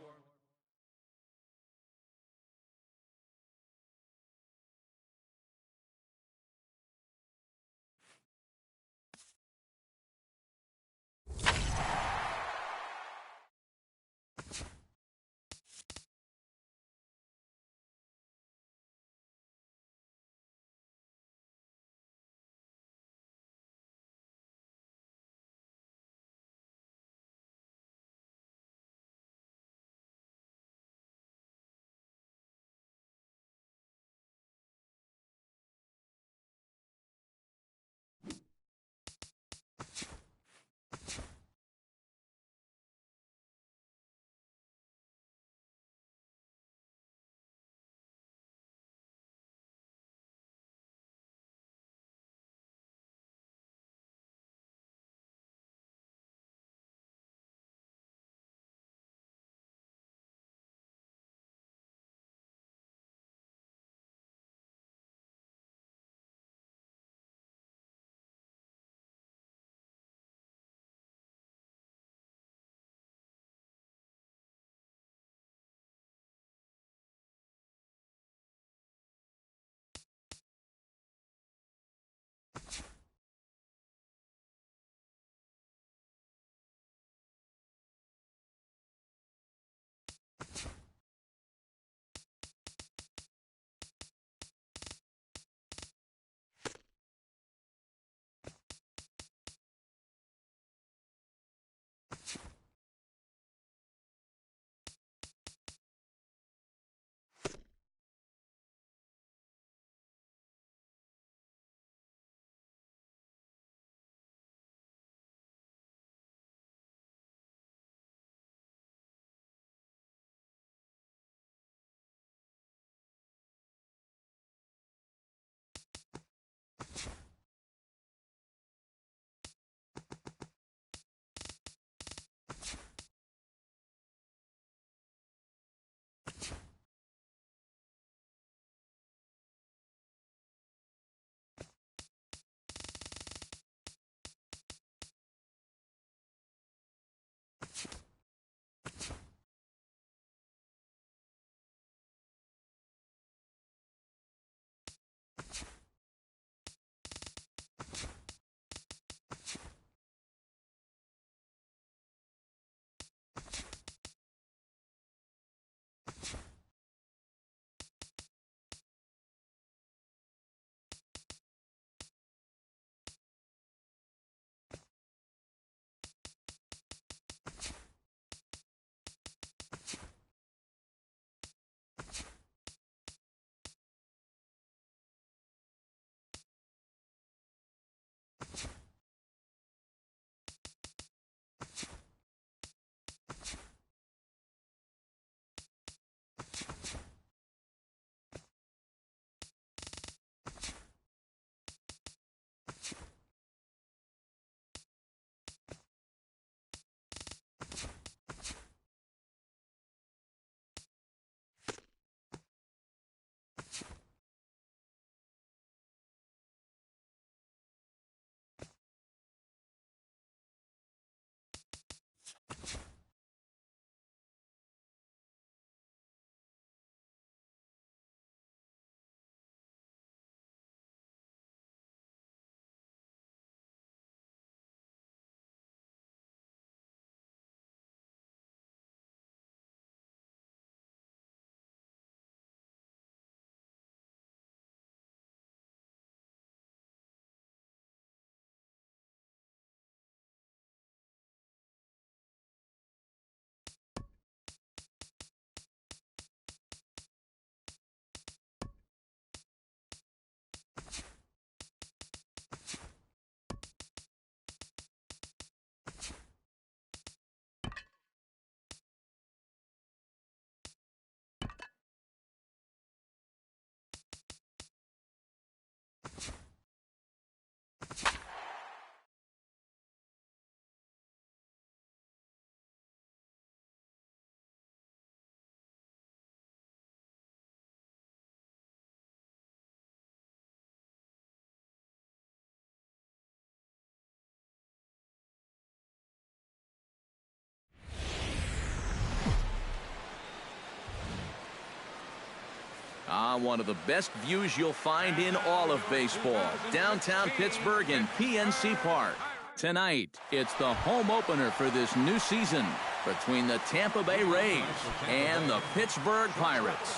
One of the best views you'll find in all of baseball. Downtown Pittsburgh in PNC Park. Tonight, it's the home opener for this new season between the Tampa Bay Rays and the Pittsburgh Pirates.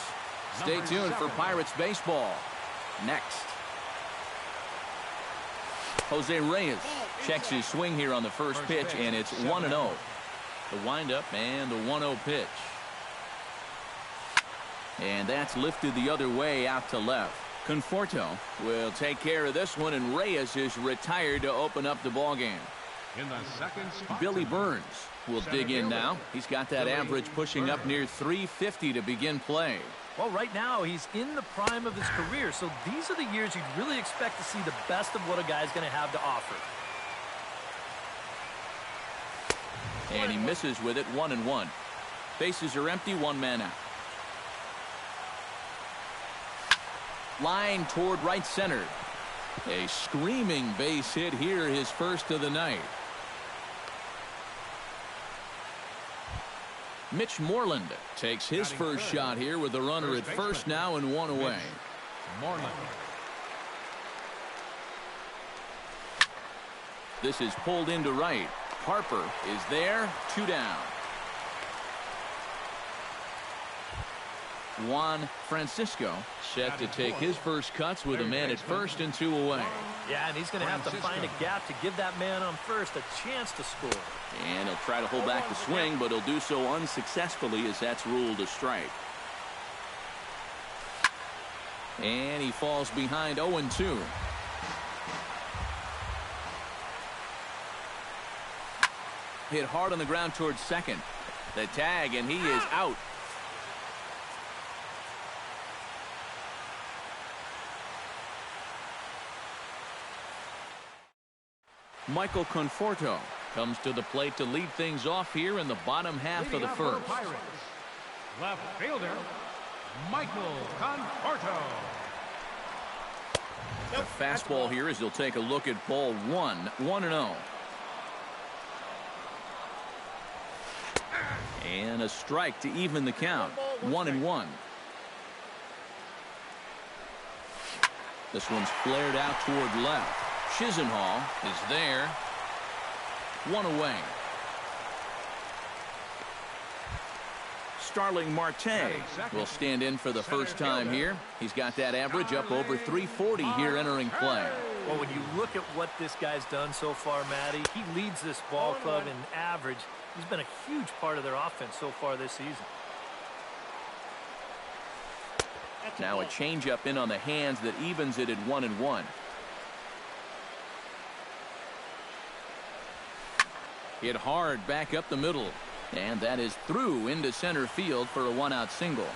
Stay tuned for Pirates baseball next. Jose Reyes checks his swing here on the first pitch, and it's 1-0. The windup and the 1-0 pitch. And that's lifted the other way out to left. Conforto will take care of this one, and Reyes is retired to open up the ballgame. In the second spot, Billy Burns will dig in now. He's got that average pushing up near 350 to begin play. Well, right now he's in the prime of his career, so these are the years you'd really expect to see the best of what a guy's going to have to offer. And he misses with it, 1-1. Bases are empty, one man out. Line toward right center. A screaming base hit here, his first of the night. Mitch Moreland takes his first shot here with the runner at first now and one away. Moreland. This is pulled into right. Harper is there, 2 down. Juan Francisco set to take his first cuts with a man at first and 2 away. Yeah, and he's going to have to find a gap to give that man on first a chance to score. And he'll try to hold back the swing, but he'll do so unsuccessfully as that's ruled a strike. And he falls behind 0-2. Hit hard on the ground towards second. The tag, and he is out. Michael Conforto comes to the plate to lead things off here in the bottom half of the first. Left fielder, Michael Conforto. The fastball here as he'll take a look at ball 1, 1-0. And a strike to even the count, 1-1. This one's flared out toward left. Chisenhall is there. 1 away. Starling Marte will stand in for the first time here. He's got that average up over 340 here entering play. Well, when you look at what this guy's done so far, Matty, he leads this ball club in average. He's been a huge part of their offense so far this season. Now a changeup in on the hands that evens it at 1-1. Hit hard back up the middle. And that is through into center field for a 1-out single.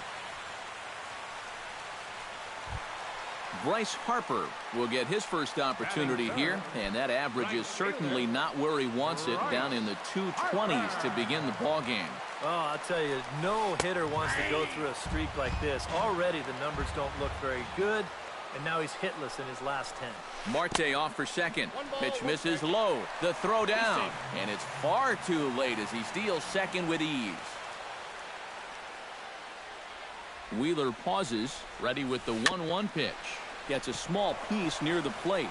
Bryce Harper will get his first opportunity here, and that average is certainly not where he wants it, down in the 220s to begin the ball game. Oh, I'll tell you, no hitter wants to go through a streak like this. Already the numbers don't look very good. And now he's hitless in his last 10. Marte off for second. Pitch misses low. The throw down. And it's far too late as he steals second with ease. Wheeler pauses, ready with the 1-1 pitch. Gets a small piece near the plate.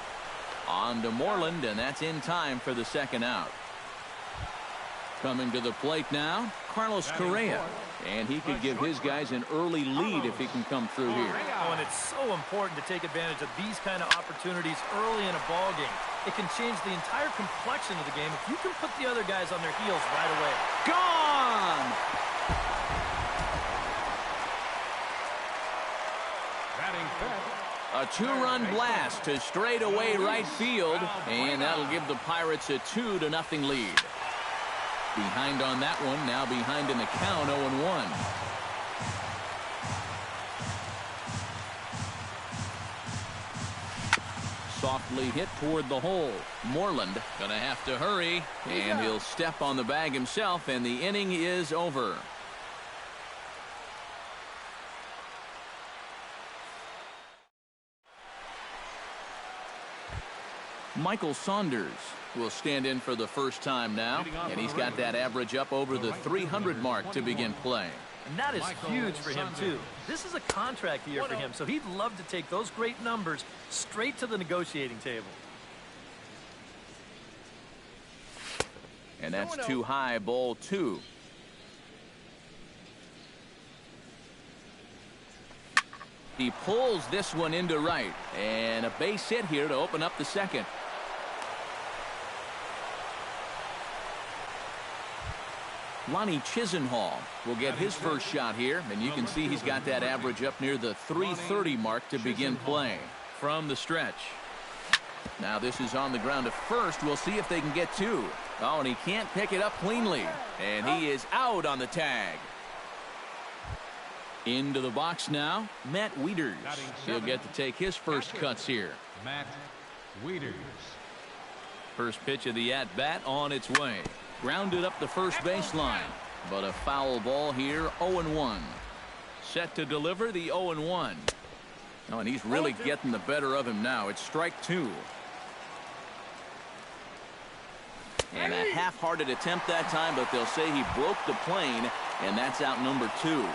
On to Moreland, and that's in time for the second out. Coming to the plate now, Carlos Correa. And he could give his guys an early lead if he can come through here. Oh, and it's so important to take advantage of these kind of opportunities early in a ball game. It can change the entire complexion of the game if you can put the other guys on their heels right away. Gone! A two-run blast to straightaway right field, and that'll give the Pirates a 2-0 lead. Behind on that one, now behind in the count, 0-1. Softly hit toward the hole. Moreland gonna have to hurry, and he'll step on the bag himself, and the inning is over. Michael Saunders will stand in for the first time now, and he's got that average up over the 300 mark to begin play. And that is huge for him, too. This is a contract year for him, so he'd love to take those great numbers straight to the negotiating table. And that's too high, ball 2. He pulls this one into right, and a base hit here to open up the second. Lonnie Chisenhall will get his first shot here, and you can see he's got that average up near the 330 mark to begin play from the stretch. Now this is on the ground to first. We'll see if they can get 2. Oh, and he can't pick it up cleanly, and he is out on the tag. Into the box now, Matt Wieters. He'll get to take his first cuts here. Matt Wieters. First pitch of the at-bat on its way. Grounded up the first baseline, but a foul ball here, 0-1. Set to deliver the 0-1. Oh, and he's really getting the better of him now. It's strike 2. And a half-hearted attempt that time, but they'll say he broke the plane, and that's out number 2.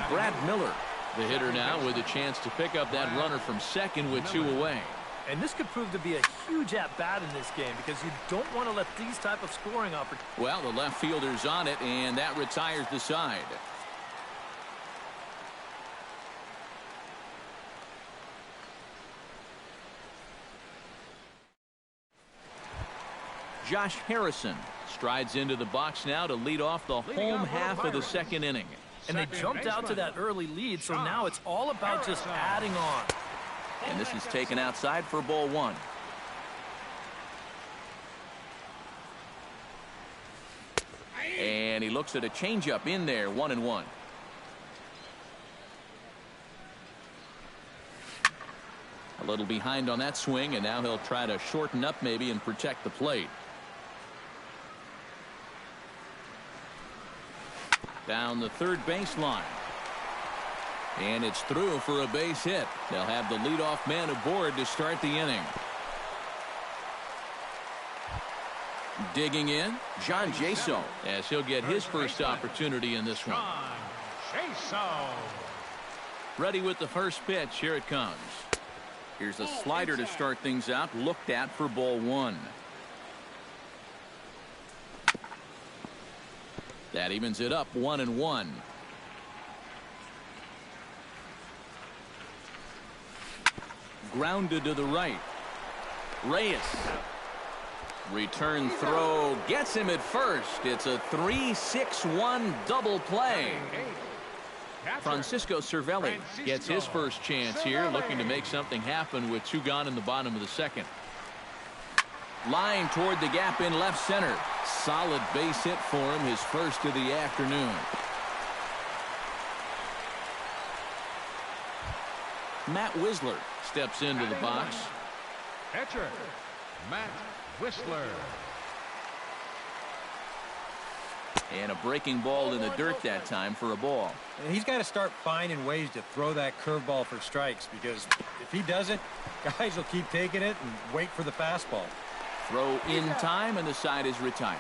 Brad Miller, the hitter now, with a chance to pick up that runner from second with 2 away. And this could prove to be a huge at-bat in this game because you don't want to let these type of scoring opportunities. Well, the left fielder's on it, and that retires the side. Josh Harrison strides into the box now to lead off the home half of the second inning. And they jumped out to that early lead, so now it's all about just adding on. And this is taken outside for ball 1. And he looks at a changeup in there, 1-1. A little behind on that swing, and now he'll try to shorten up maybe and protect the plate. Down the third baseline. And it's through for a base hit. They'll have the leadoff man aboard to start the inning. Digging in, John Jaso, as he'll get his first opportunity in this one. Ready with the first pitch. Here it comes. Here's a slider to start things out, looked at for ball 1. That evens it up, 1-1. Grounded to the right. Reyes. Return throw gets him at first. It's a 3-6-1 double play. Francisco Cervelli gets his first chance here, looking to make something happen with 2 gone in the bottom of the second. Line toward the gap in left center. Solid base hit for him, his first of the afternoon. Matt Whistler steps into the box. Catcher, Matt Whistler. And a breaking ball in the dirt that time for a ball. And he's got to start finding ways to throw that curveball for strikes, because if he doesn't, guys will keep taking it and wait for the fastball. Throw in time, and the side is retired.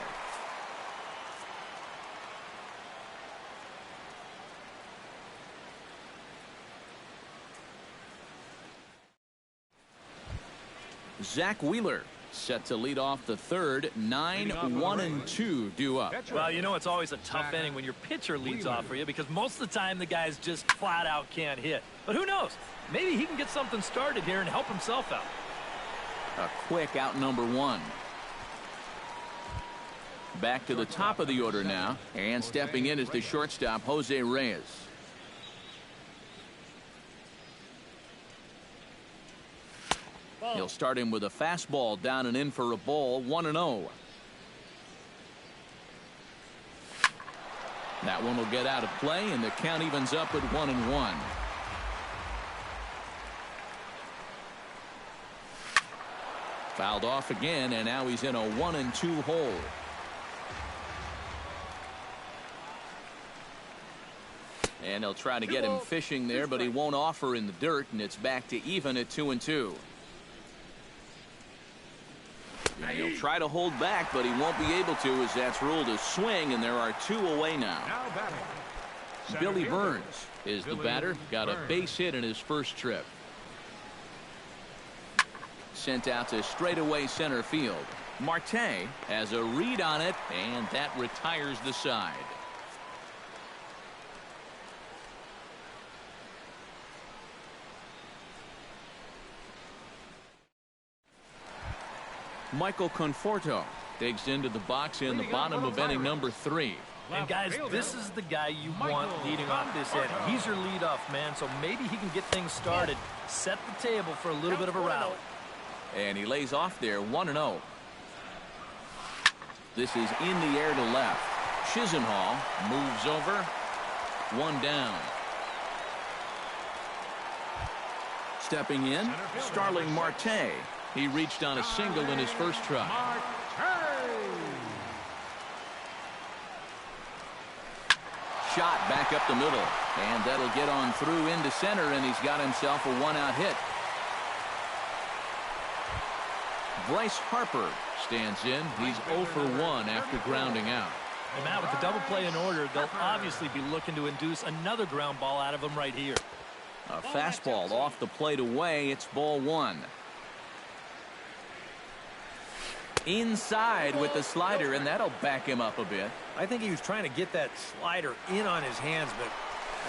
Zach Wheeler set to lead off the third. 9-1-2 due up. Well, you know it's always a tough inning when your pitcher leads off for you, because most of the time the guys just flat out can't hit. But who knows? Maybe he can get something started here and help himself out. A quick out number one. Back to the top of the order now, and stepping in is the shortstop, Jose Reyes. He'll start him with a fastball down and in for a ball. 1-0. That one will get out of play, and the count evens up at 1-1. Fouled off again, and now he's in a 1-2 hole. And they'll try to get him fishing there, but he won't offer in the dirt, and it's back to even at 2-2. And he'll try to hold back, but he won't be able to, as that's ruled a swing, and there are two away now. Billy Burns is the batter. Got a base hit in his first trip. Sent out to straightaway center field. Marte has a read on it, and that retires the side. Michael Conforto digs into the box in the bottom of inning number 3. And guys, this is the guy you want leading off this inning. He's your leadoff man, so maybe he can get things started, set the table for a little bit of a rally. And he lays off there. 1-0. This is in the air to left. Chisenhall moves over. One down. Stepping in, Starling Marte. He reached on a single in his first try. Shot back up the middle, and that'll get on through into center, and he's got himself a one-out hit. Bryce Harper stands in. He's 0 for 1 after grounding out. And Matt, with the double play in order, they'll obviously be looking to induce another ground ball out of him right here. A fastball off the plate away. It's ball 1. Inside with the slider, and that'll back him up a bit. I think he was trying to get that slider in on his hands, but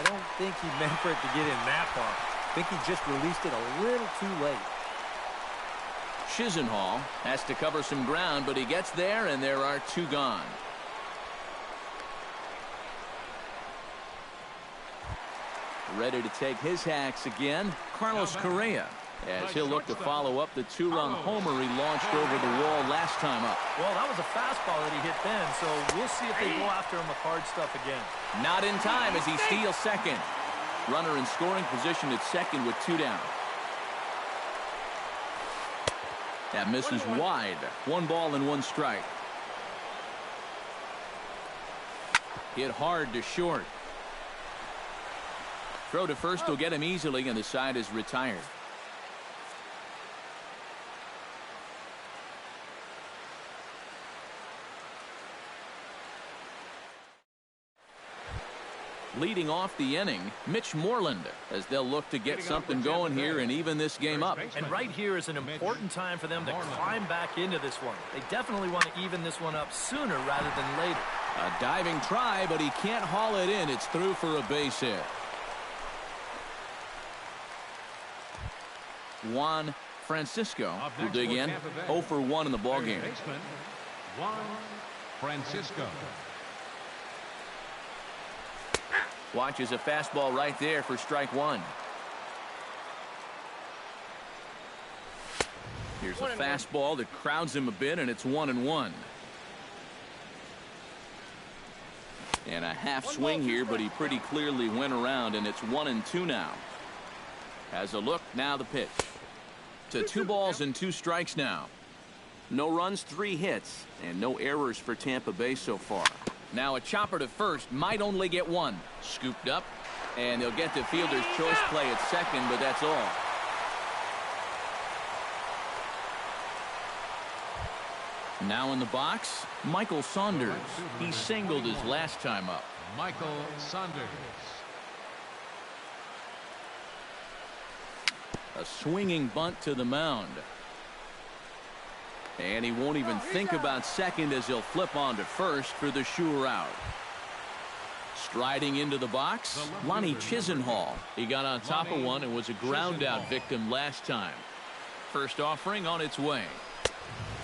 I don't think he meant for it to get in that far. I think he just released it a little too late. Chisenhall has to cover some ground, but he gets there, and there are two gone. Ready to take his hacks again, Carlos Correa, as he'll look to follow up the two-run homer he launched over the wall last time up. Well, that was a fastball that he hit then, so we'll see if they go after him with hard stuff again. Not in time as he steals second. Runner in scoring position at second with 2 down. That misses wide. 1 ball and 1 strike. Hit hard to short. Throw to first will get him easily, and the side is retired. Leading off the inning, Mitch Moreland, as they'll look to get something going here and even this game up. And right here is an important time for them to climb back into this one. They definitely want to even this one up sooner rather than later. A diving try, but he can't haul it in. It's through for a base hit. Juan Francisco will dig in. 0 for 1 in the ballgame. Juan Francisco. Watches a fastball right there for strike 1. Here's a fastball that crowds him a bit, and it's 1-1. And a half swing here, but he pretty clearly went around, and it's 1-2 now. Has a look, now the pitch. To 2 balls and 2 strikes now. No runs, 3 hits, and no errors for Tampa Bay so far. Now a chopper to first might only get one. Scooped up, and they'll get the fielder's choice play at second, but that's all. Now in the box, Michael Saunders. He singled his last time up. Michael Saunders. A swinging bunt to the mound. And he won't even think about second as he'll flip on to first for the sure out. Striding into the box, Lonnie Chisenhall. He got on top of one and was a ground out victim last time. First offering on its way.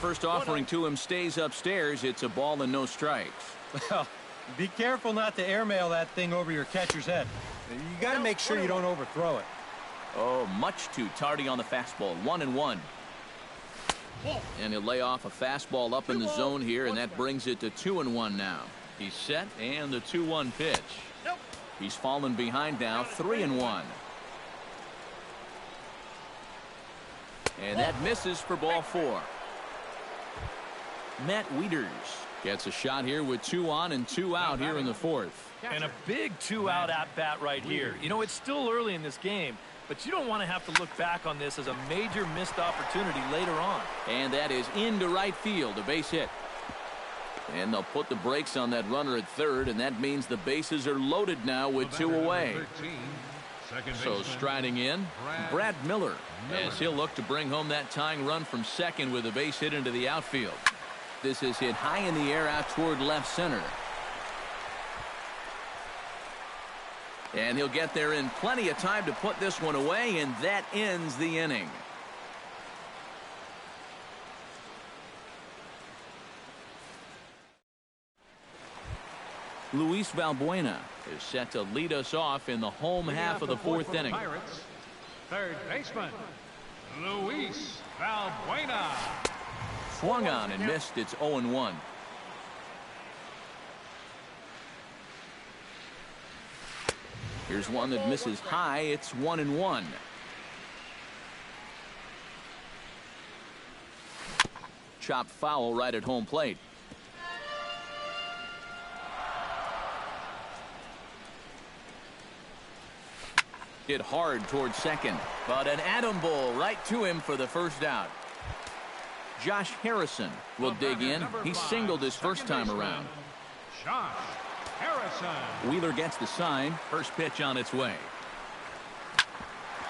First offering to him stays upstairs. It's a ball and no strikes. Well, be careful not to airmail that thing over your catcher's head. You got to make sure you don't overthrow it. Oh, much too tardy on the fastball. 1-1. And he'll lay off a fastball up in the zone here, and that brings it to 2-1 now. He's set, and the 2-1 pitch. He's fallen behind now, 3-1. And that misses for ball 4. Matt Wieters gets a shot here with 2 on and 2 out here in the 4th. And a big 2-out at-bat right here. You know, it's still early in this game, but you don't want to have to look back on this as a major missed opportunity later on. And that is into right field, a base hit. And they'll put the brakes on that runner at third, and that means the bases are loaded now with 2 away. So striding in, Brad Miller, as he'll look to bring home that tying run from second with a base hit into the outfield. This is hit high in the air out toward left center. And he'll get there in plenty of time to put this one away, and that ends the inning. Luis Valbuena is set to lead us off in the home half of the 4th inning. Pirates, third baseman, Luis Valbuena. Swung on and missed. It's 0-1. Here's one that misses high. It's 1-1. Chopped foul right at home plate. Hit hard towards second, but an atom bowl right to him for the first out. Josh Harrison will dig in. He singled his first time around. Josh Harrison. Wheeler gets the sign. First pitch on its way.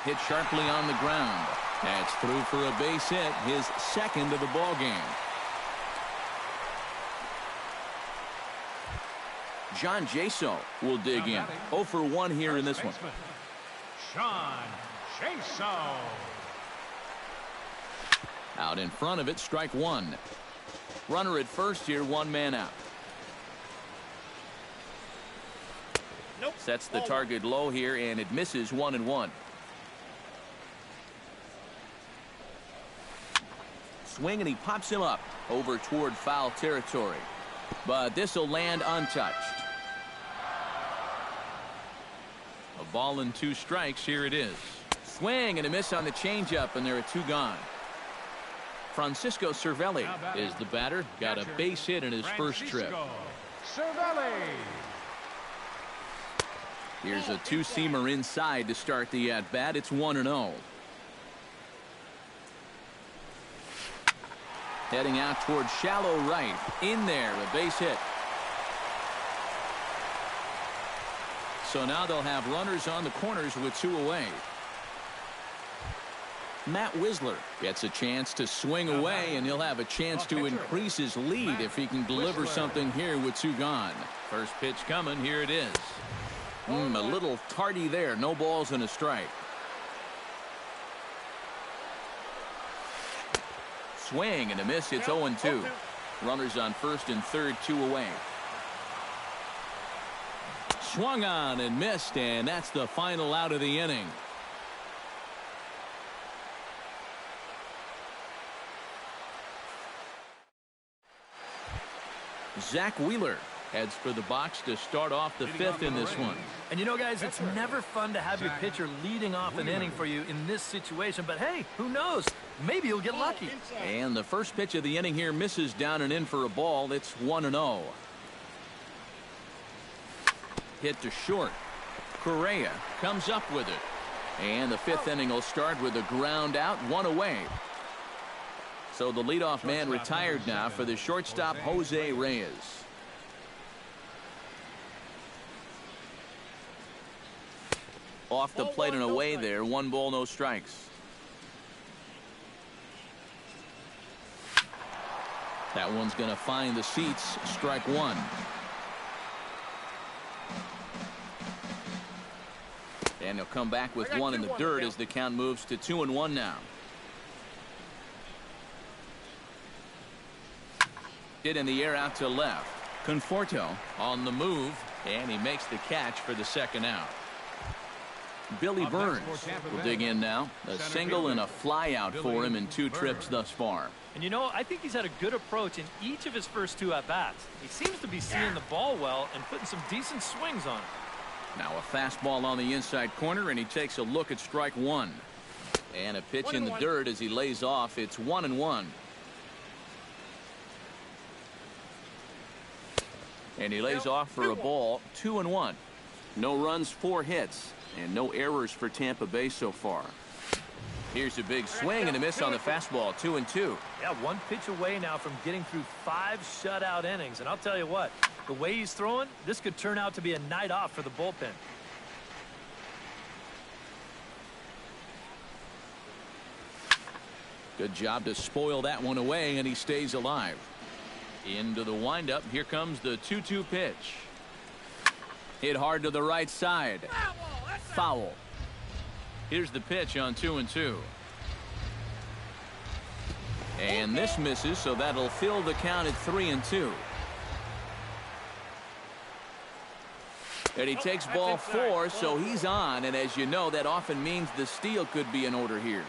Hit sharply on the ground. That's through for a base hit, his second of the ball game. John Jaso will dig in. 0 for 1 here in this one. John Jaso. Out in front of it, strike 1. Runner at first here, 1 man out. Sets the target low here, and it misses. 1-1. Swing, and he pops him up over toward foul territory. But this will land untouched. A ball and 2 strikes. Here it is. Swing and a miss on the changeup, and there are 2 gone. Francisco Cervelli is the batter. Got a base hit in his first trip. Cervelli. Here's a 2-seamer inside to start the at-bat. It's 1-0. Heading out toward shallow right. In there, a base hit. So now they'll have runners on the corners with 2 away. Matt Wisler gets a chance to swing away, and he'll have a chance to increase his lead if he can deliver something here with 2 gone. First pitch coming. Here it is. A little tardy there. No balls and a strike. Swing and a miss. It's 0-2. Runners on first and third, 2 away. Swung on and missed, and that's the final out of the inning. Zach Wheeler heads for the box to start off the 5th in this one. And you know, guys, it's never fun to have your pitcher leading off an inning for you in this situation. But hey, who knows? Maybe you'll get lucky. And the first pitch of the inning here misses down and in for a ball. It's 1-0. Hit to short. Correa comes up with it. And the fifth inning will start with a ground out, one away. So the leadoff man retired now for the shortstop, Jose Reyes. Off the plate and away there. 1 ball, no strikes. That one's going to find the seats. Strike one. And he'll come back with one in the dirt as the count moves to 2-1 now. Hit in the air out to left. Conforto on the move, and he makes the catch for the second out. Billy Burns will dig in now. A single and a fly out for him in 2 trips thus far. And you know, I think he's had a good approach in each of his first 2 at-bats. He seems to be seeing the ball well and putting some decent swings on it. Now a fastball on the inside corner, and he takes a look at strike one. And a pitch in the dirt as he lays off. It's 1-1. And he lays off for a ball. 2-1. No runs, 4 hits, and no errors for Tampa Bay so far. Here's a big swing and a miss on the fastball. 2-2. Yeah, 1 pitch away now from getting through 5 shutout innings. And I'll tell you what, the way he's throwing, this could turn out to be a night off for the bullpen. Good job to spoil that one away, and he stays alive. Into the windup. Here comes the 2-2 pitch. Hit hard to the right side. Foul. Here's the pitch on 2-2. And this misses, so that'll fill the count at 3-2. And he takes ball 4, so he's on. And as you know, that often means the steal could be in order here.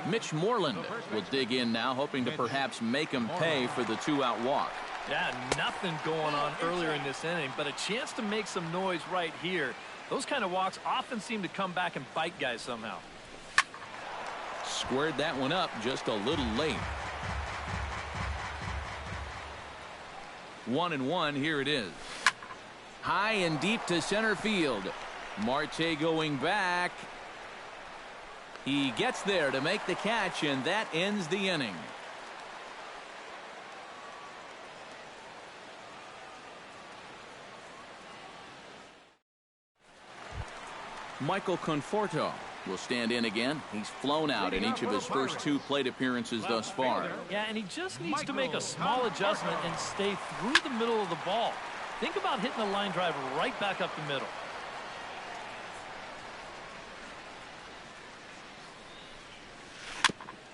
Mitch Moreland will dig in now, hoping to perhaps make him pay for the 2-out walk. Yeah, nothing going on earlier in this inning, but a chance to make some noise right here. Those kind of walks often seem to come back and bite guys somehow. Squared that one up just a little late. 1-1. Here it is. High and deep to center field. Marte going back. He gets there to make the catch, and that ends the inning. Michael Conforto will stand in again. He's flown out in each of his first 2 plate appearances thus far. Yeah, and he just needs to make a small adjustment and stay through the middle of the ball. Think about hitting a line drive right back up the middle.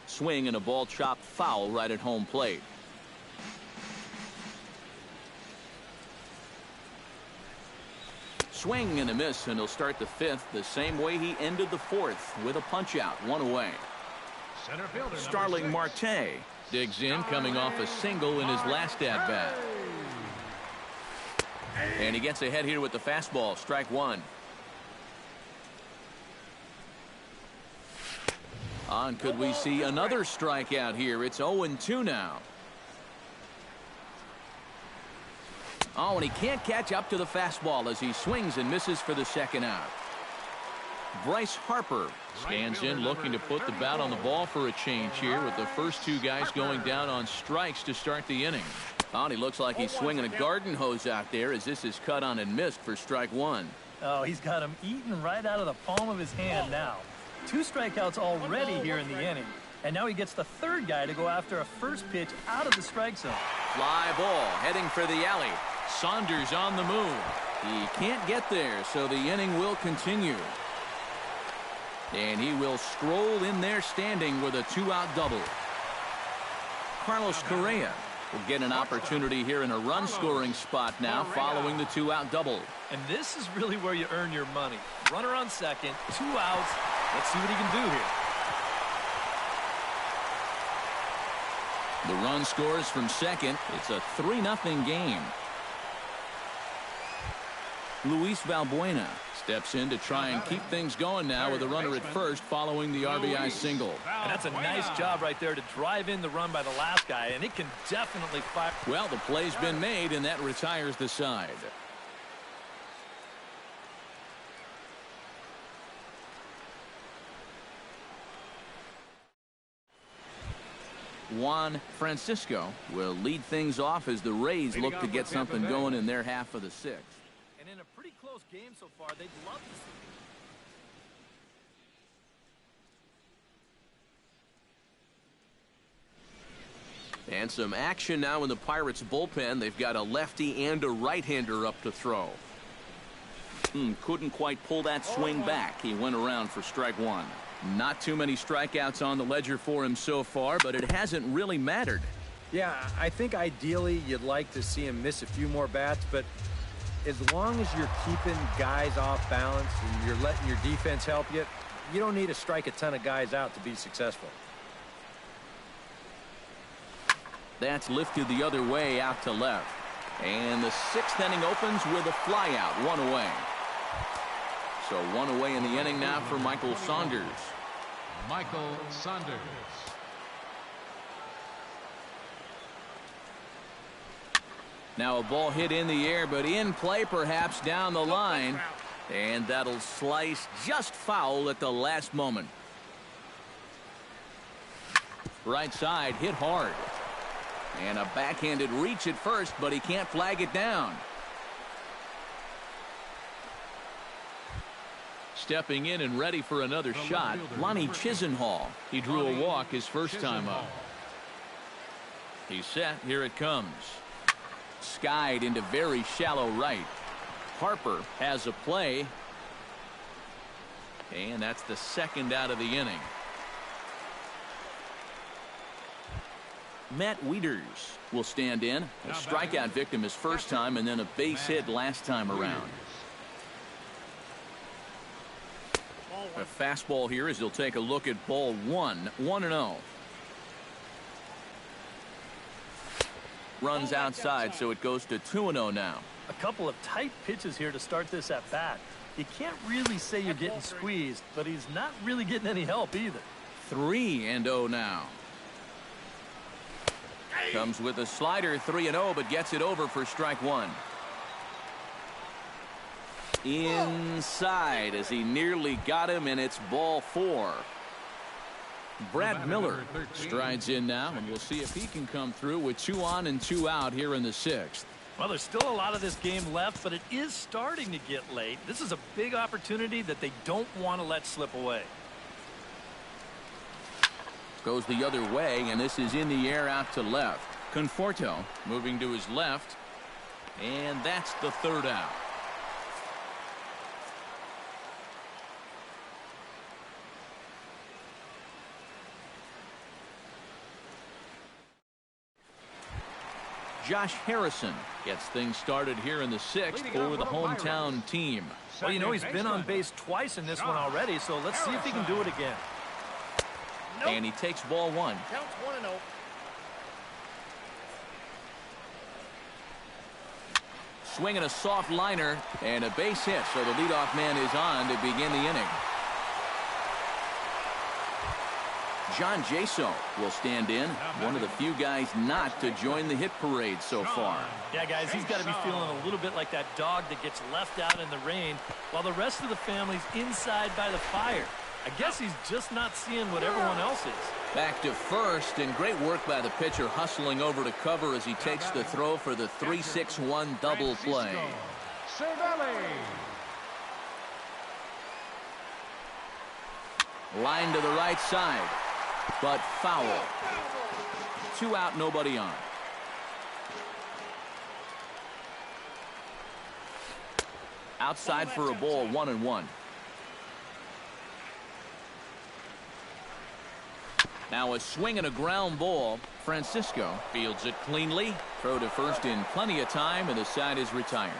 Swing and a ball chopped foul right at home plate. Swing and a miss, and he'll start the 5th the same way he ended the 4th with a punch out, 1 away. Starling Marte digs in, coming off a single in his last at bat. And he gets ahead here with the fastball. Strike 1. On, could we see another strikeout here? It's 0-2 now. Oh, and he can't catch up to the fastball as he swings and misses for the second out. Bryce Harper stands in, looking to put the bat on the ball for a change here, with the first 2 guys going down on strikes to start the inning. Oh, and he looks like he's swinging a garden hose out there as this is cut on and missed for strike 1. Oh, he's got him eaten right out of the palm of his hand now. 2 strikeouts already here in the inning. And now he gets the 3rd guy to go after a first pitch out of the strike zone. Fly ball heading for the alley. Saunders on the move. He can't get there, so the inning will continue. And he will stroll in there standing with a 2-out double. Carlos Correa will get an opportunity here in a run-scoring spot now following the 2-out double. And this is really where you earn your money. Runner on second, 2 outs. Let's see what he can do here. The run scores from second. It's a 3-0 game. Luis Valbuena steps in to try and keep things going now with a runner at first following the RBI single. And that's a nice job right there to drive in the run by the last guy, and it can definitely fire. Well, the play's been made, and that retires the side. Juan Francisco will lead things off as the Rays look to get something going in their half of the sixth. And in a pretty close game so far, they'd love to see. And some action now in the Pirates bullpen. They've got a lefty and a right-hander up to throw. Couldn't quite pull that swing back. He went around for strike one. Not too many strikeouts on the ledger for him so far, but it hasn't really mattered. Yeah, I think ideally you'd like to see him miss a few more bats, but as long as you're keeping guys off balance and you're letting your defense help you, you don't need to strike a ton of guys out to be successful. That's lifted the other way out to left. And the sixth inning opens with a flyout, one away. So one away in the inning now for Michael Saunders. Michael Saunders. Now a ball hit in the air, but in play perhaps down the line. And that'll slice just foul at the last moment. Right side hit hard. And a backhanded reach at first, but he can't flag it down. Stepping in and ready for another shot, Lonnie Chisenhall. He drew a walk his first time up. He's set. Here it comes. Skied into very shallow right. Harper has a play. And that's the second out of the inning. Matt Wieters will stand in. A strikeout victim his first time and then a base hit last time around. A fastball here as he'll take a look at ball one. 1-0. Runs outside, so it goes to 2-0 now. A couple of tight pitches here to start this at bat. You can't really say you're getting squeezed, but he's not really getting any help either. 3-0 now. Comes with a slider, 3-0, but gets it over for strike one. Inside as he nearly got him, and it's ball four. Brad Miller strides in now, and we'll see if he can come through with 2 on and 2 out here in the sixth. Well, there's still a lot of this game left, but it is starting to get late. This is a big opportunity that they don't want to let slip away. Goes the other way, and this is in the air out to left. Conforto moving to his left, and that's the third out. Josh Harrison gets things started here in the sixth for the hometown team. Well, you know, he's been on base twice in this one already, so let's see if he can do it again. And he takes ball one. Counts 1-0. Swinging a soft liner and a base hit, so the leadoff man is on to begin the inning. John Jaso will stand in, one of the few guys not to join the hit parade so far. Yeah, guys, he's got to be feeling a little bit like that dog that gets left out in the rain while the rest of the family's inside by the fire. I guess he's just not seeing what everyone else is. Back to first, and great work by the pitcher hustling over to cover as he takes the throw for the 3-6-1 double play. Line to the right side, but foul. 2 out, nobody on. Outside for a ball, 1-1. Now a swing and a ground ball. Francisco fields it cleanly. Throw to first in plenty of time, and the side is retired.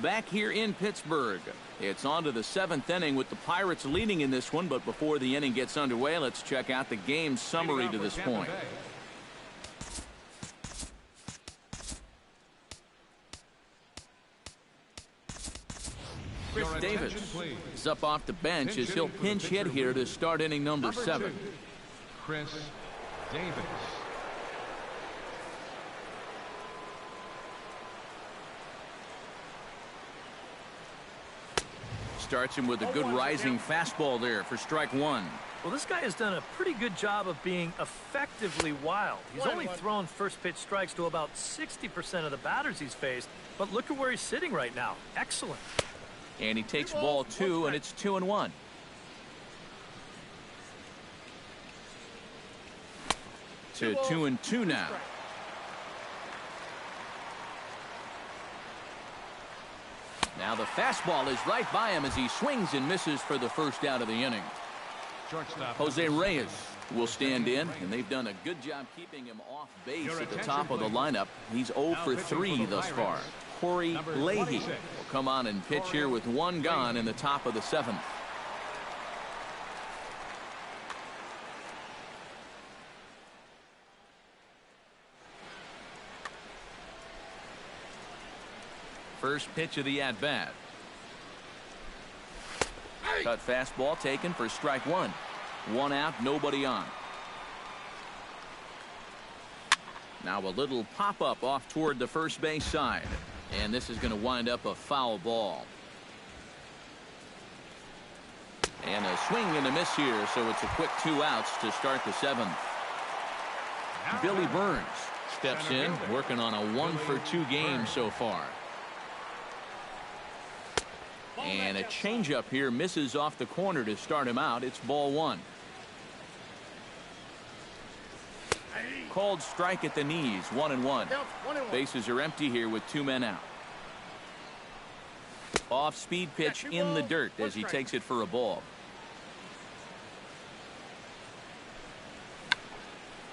Back here in Pittsburgh, it's on to the 7th inning with the Pirates leading in this one, but before the inning gets underway, let's check out the game summary to this point. Chris Davis is up off the bench as he'll pinch hit here to start inning number 7. Chris Davis. starts him with a good rising fastball there for strike one. Well, this guy has done a pretty good job of being effectively wild. He's only thrown first pitch strikes to about 60% of the batters he's faced, but look at where he's sitting right now. Excellent. And he takes ball two, and it's 2-1. To 2-2 now. Now the fastball is right by him as he swings and misses for the first out of the inning. Jose Reyes will stand in, and they've done a good job keeping him off base at the top of the lineup. He's 0 for 3 thus far. Corey Leahy will come on and pitch here with one gone in the top of the 7th. First pitch of the at-bat. Cut fastball taken for strike one. One out, nobody on. Now a little pop-up off toward the first base side. And this is going to wind up a foul ball. And a swing and a miss here, so it's a quick 2 outs to start the 7th. Billy Burns steps in, working on a 1 for 2 game so far. And a changeup here misses off the corner to start him out. It's ball 1. Called strike at the knees, 1-1. Bases are empty here with 2 men out. Off speed pitch in the dirt as he takes it for a ball.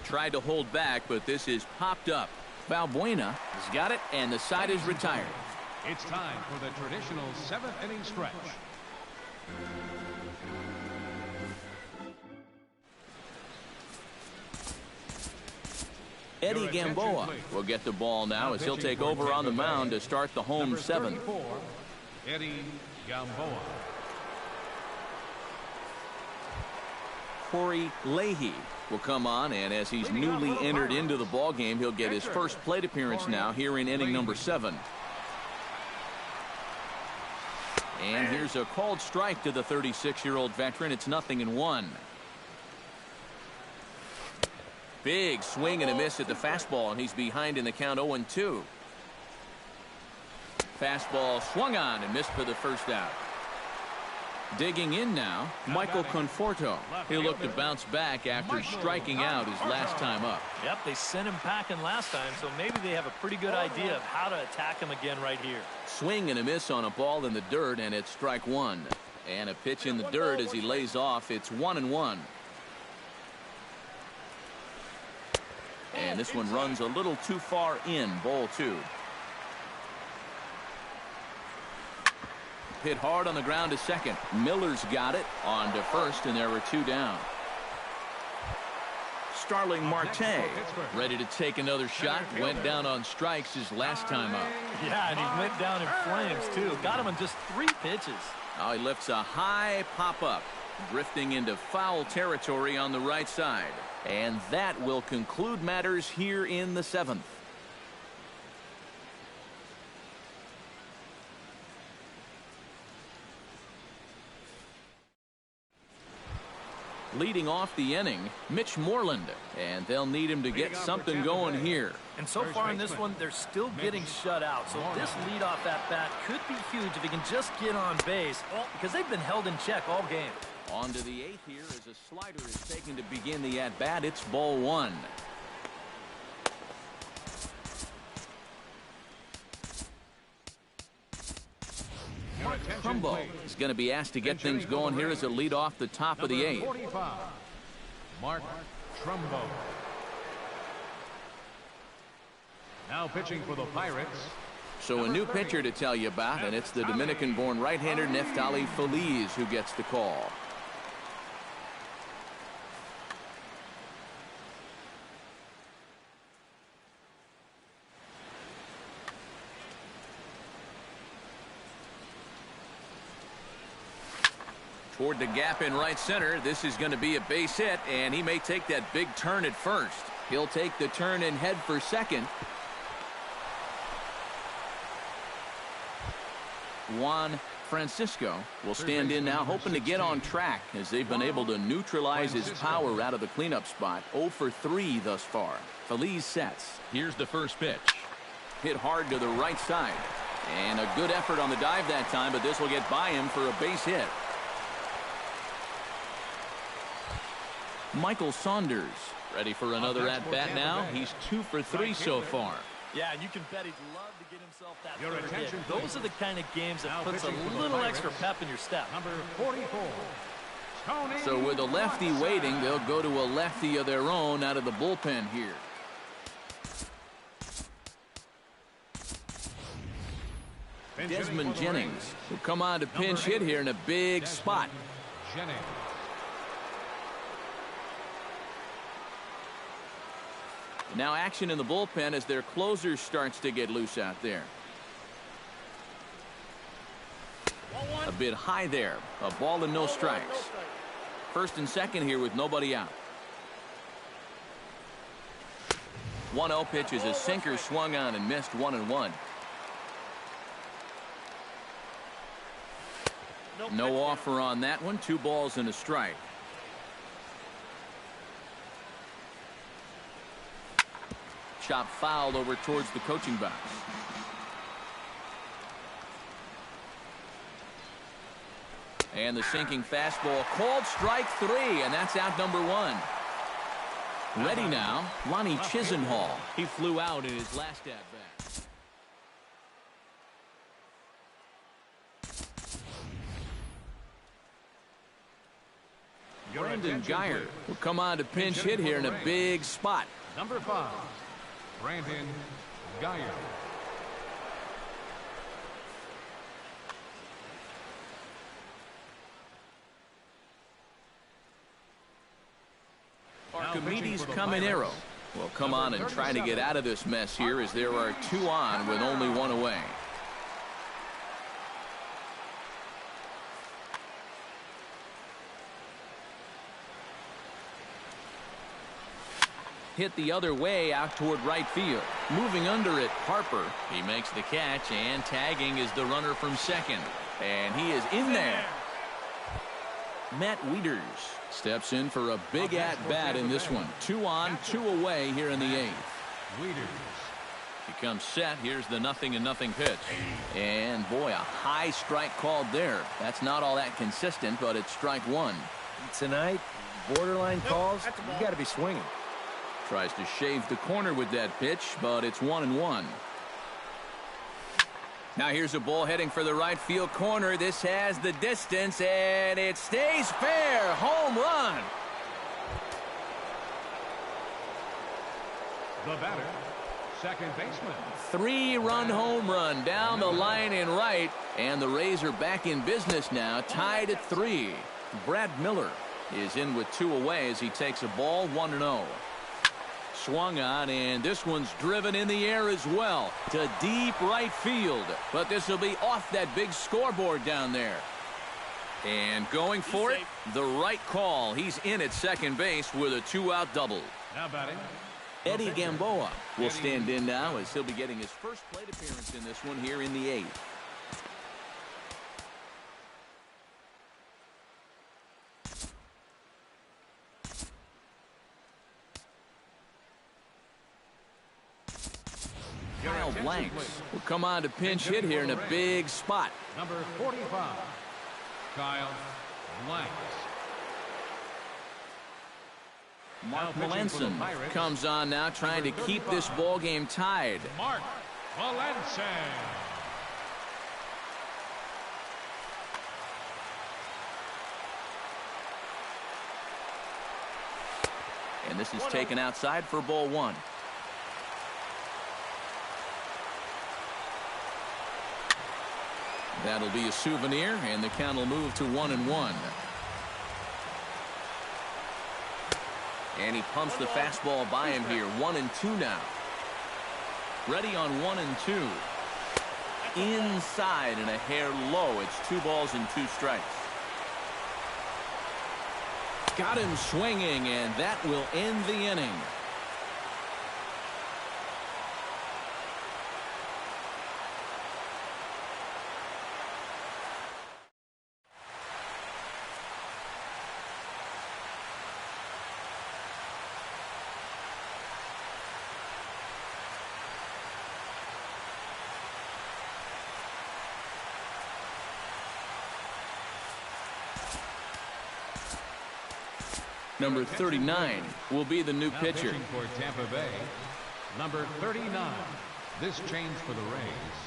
Tried to hold back, but this is popped up. Valbuena has got it, and the side is retired. It's time for the traditional 7th inning stretch. Eddie Gamboa will get the ball now as he'll take over on the mound to start the home 7th. Eddie Gamboa. Corey Leahy will come on, and as he's newly entered into the ball game, he'll get his first plate appearance now here in inning number 7. And here's a called strike to the 36-year-old veteran. It's 0-1. Big swing and a miss at the fastball, and he's behind in the count 0-2. Fastball swung on and missed for the first out. Digging in now, Michael Conforto. He'll look to bounce back after striking out his last time up. Yep, they sent him packing last time, so maybe they have a pretty good idea of how to attack him again right here. Swing and a miss on a ball in the dirt, and it's strike one. And a pitch in the dirt as he lays off. It's 1-1. And this one runs a little too far in, ball 2. Hit hard on the ground to second. Miller's got it on to first, and there were 2 down. Starling Marte ready to take another shot. Went down on strikes his last time up. Yeah, and he went down in flames, too. Got him in just 3 pitches. Now he lifts a high pop-up, drifting into foul territory on the right side. And that will conclude matters here in the 7th. Leading off the inning, Mitch Moreland, and they'll need him to get something going here. And so far in this one, they're still getting shut out. So this leadoff at-bat could be huge if he can just get on base, because they've been held in check all game. On to the 8th here as a slider is taken to begin the at-bat. It's ball 1. Mark Trumbo is going to be asked to get things going here as a lead off the top of the 8th. 45, Mark Trumbo. Now pitching for the Pirates. So a new pitcher to tell you about, and it's the Dominican-born right-hander Neftali Feliz who gets the call. Toward the gap in right center. This is going to be a base hit, and he may take that big turn at first. He'll take the turn and head for second. Juan Francisco will stand in now, hoping to get on track as they've been able to neutralize his power out of the cleanup spot. 0 for 3 thus far. Feliz sets. Here's the first pitch. Hit hard to the right side. And a good effort on the dive that time, but this will get by him for a base hit. Michael Saunders ready for another at-bat now. He's 2 for 3 so far. Yeah, and you can bet he'd love to get himself that third hit. Those are the kind of games that puts a little extra pep in your step. Number 44. So with a lefty waiting, they'll go to a lefty of their own out of the bullpen here. Desmond Jennings will come on to pinch hit here in a big spot. Jennings. Now action in the bullpen as their closer starts to get loose out there. A bit high there. A ball and no strikes. First and second here with nobody out. 1-0 pitch is a sinker swung on and missed 1-1. No offer on that one. 2 balls and a strike. Chop fouled over towards the coaching box. And the sinking fastball called strike 3, and that's out number 1. Ready now, Lonnie Chisenhall. He flew out in his last at-bat. Brandon Geyer will come on to pinch hit here in a big spot. Number 5. Brandon Geyer. Archimedes Caminero will come on and try to get out of this mess here as there are 2 on with only 1 away. Hit the other way out toward right field. Moving under it, Harper. He makes the catch, and tagging is the runner from second. And he is in there. Matt Wieters steps in for a big at-bat in this one. 2 on, 2 away here in the 8th. Wieters becomes set. Here's the 0-0 pitch. And boy, a high strike called there. That's not all that consistent, but it's strike 1. Tonight, borderline calls, you got to be swinging. Tries to shave the corner with that pitch, but it's 1-1. Now here's a ball heading for the right field corner. This has the distance, and it stays fair. Home run. The batter, second baseman. 3-run home run down the line in right, and the Rays are back in business now, tied at 3. Brad Miller is in with 2 away as he takes a ball, 1-0. Swung on, and this one's driven in the air as well to deep right field. But this will be off that big scoreboard down there. And going for it, the right call. He's in at second base with a 2-out double. Now batting, Eddie Gamboa will stand in now as he'll be getting his first plate appearance in this one here in the 8th. Kyle Blanks will come on to pinch hit here in a big spot. number 45, Kyle Blanks. Mark Melanson comes on now, trying to keep this ball game tied. Mark Melanson. And this is taken outside for ball 1. That'll be a souvenir, and the count will move to 1-1. And he pumps the fastball by him here. 1-2 now. Ready on 1-2. Inside and a hair low. It's 2 balls and 2 strikes. Got him swinging, and that will end the inning. Number 39 will be the new pitcher. Pitching for Tampa Bay, number 39. This change for the Rays.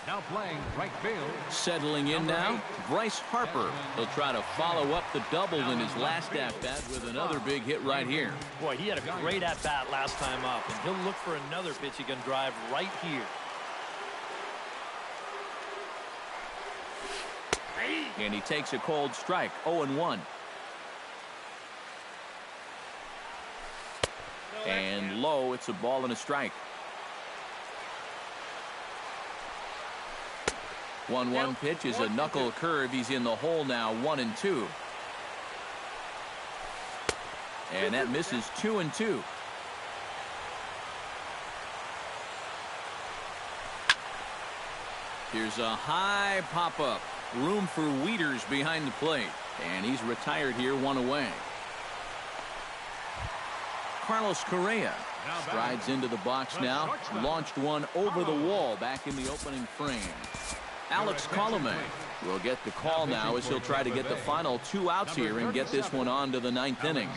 Now playing right field. Settling in now, Bryce Harper. He'll try to follow up the double in his last at-bat with another big hit right here. Boy, he had a great at-bat last time up, and he'll look for another pitch he can drive right here. And he takes a cold strike, 0-1. And low, it's a ball and a strike. 1-1 pitch is a knuckle curve. He's in the hole now, 1-2. And that misses 2-2. Here's a high pop-up. Room for Wieters behind the plate. And he's retired here, 1 away. Carlos Correa strides into the box now. Launched one over the wall back in the opening frame. Alex Colomé will get the call now as he'll try to get the final 2 outs here and get this one on to the 9th inning.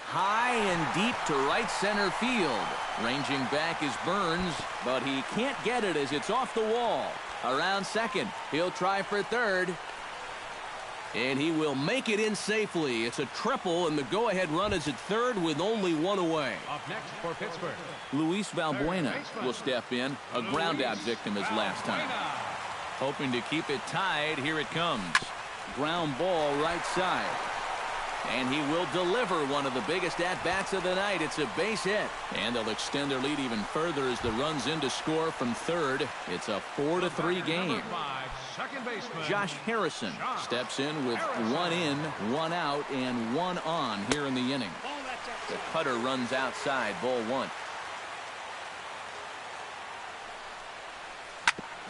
High and deep to right center field. Ranging back is Burns, but he can't get it as it's off the wall. Around second, he'll try for third. And he will make it in safely. It's a triple, and the go-ahead run is at third with only 1 away. Up next for Pittsburgh, Luis Valbuena will step in, a ground-out victim as last time. Hoping to keep it tied, here it comes. Ground ball right side. And he will deliver one of the biggest at-bats of the night. It's a base hit. And they'll extend their lead even further as the run's in to score from third. It's a 4-3 game. Josh Harrison steps in with 1 in, 1 out, and 1 on here in the inning. The cutter runs outside, ball 1.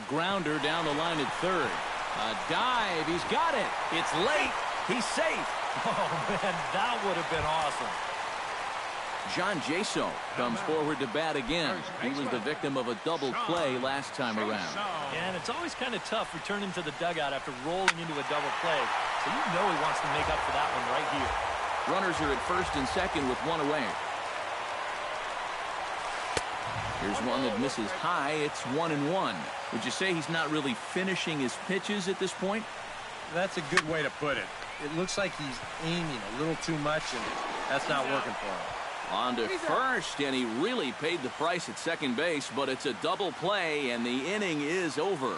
Grounder down the line at third. A dive. He's got it. It's late. He's safe. Oh, man, that would have been awesome. John Jaso comes forward to bat again. He was the victim of a double play last time around. And it's always kind of tough returning to the dugout after rolling into a double play. So you know he wants to make up for that one right here. Runners are at first and second with 1 away. Here's one that misses high. It's 1-1. Would you say he's not really finishing his pitches at this point? That's a good way to put it. It looks like he's aiming a little too much, and that's not working for him. On to first, and he really paid the price at second base, but it's a double play, and the inning is over.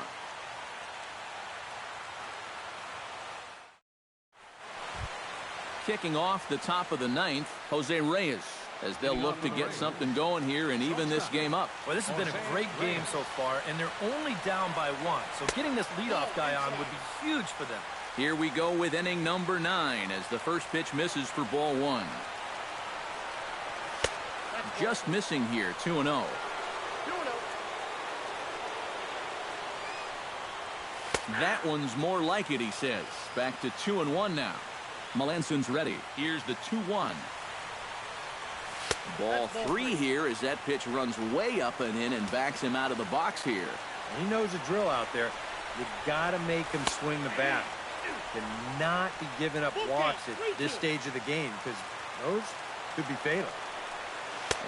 Kicking off the top of the 9th, Jose Reyes, as they'll look to get something going here and even this game up. Well, this has been a great game so far, and they're only down by 1. So getting this leadoff guy on would be huge for them. Here we go with inning number 9 as the first pitch misses for ball 1. Just missing here, 2-0. That one's more like it, he says. Back to 2-1 now. Melanson's ready. Here's the 2-1. Ball 3 here as that pitch runs way up and in and backs him out of the box here. He knows the drill out there. You got to make him swing the bat. Cannot be giving up walks at this stage of the game because those could be fatal.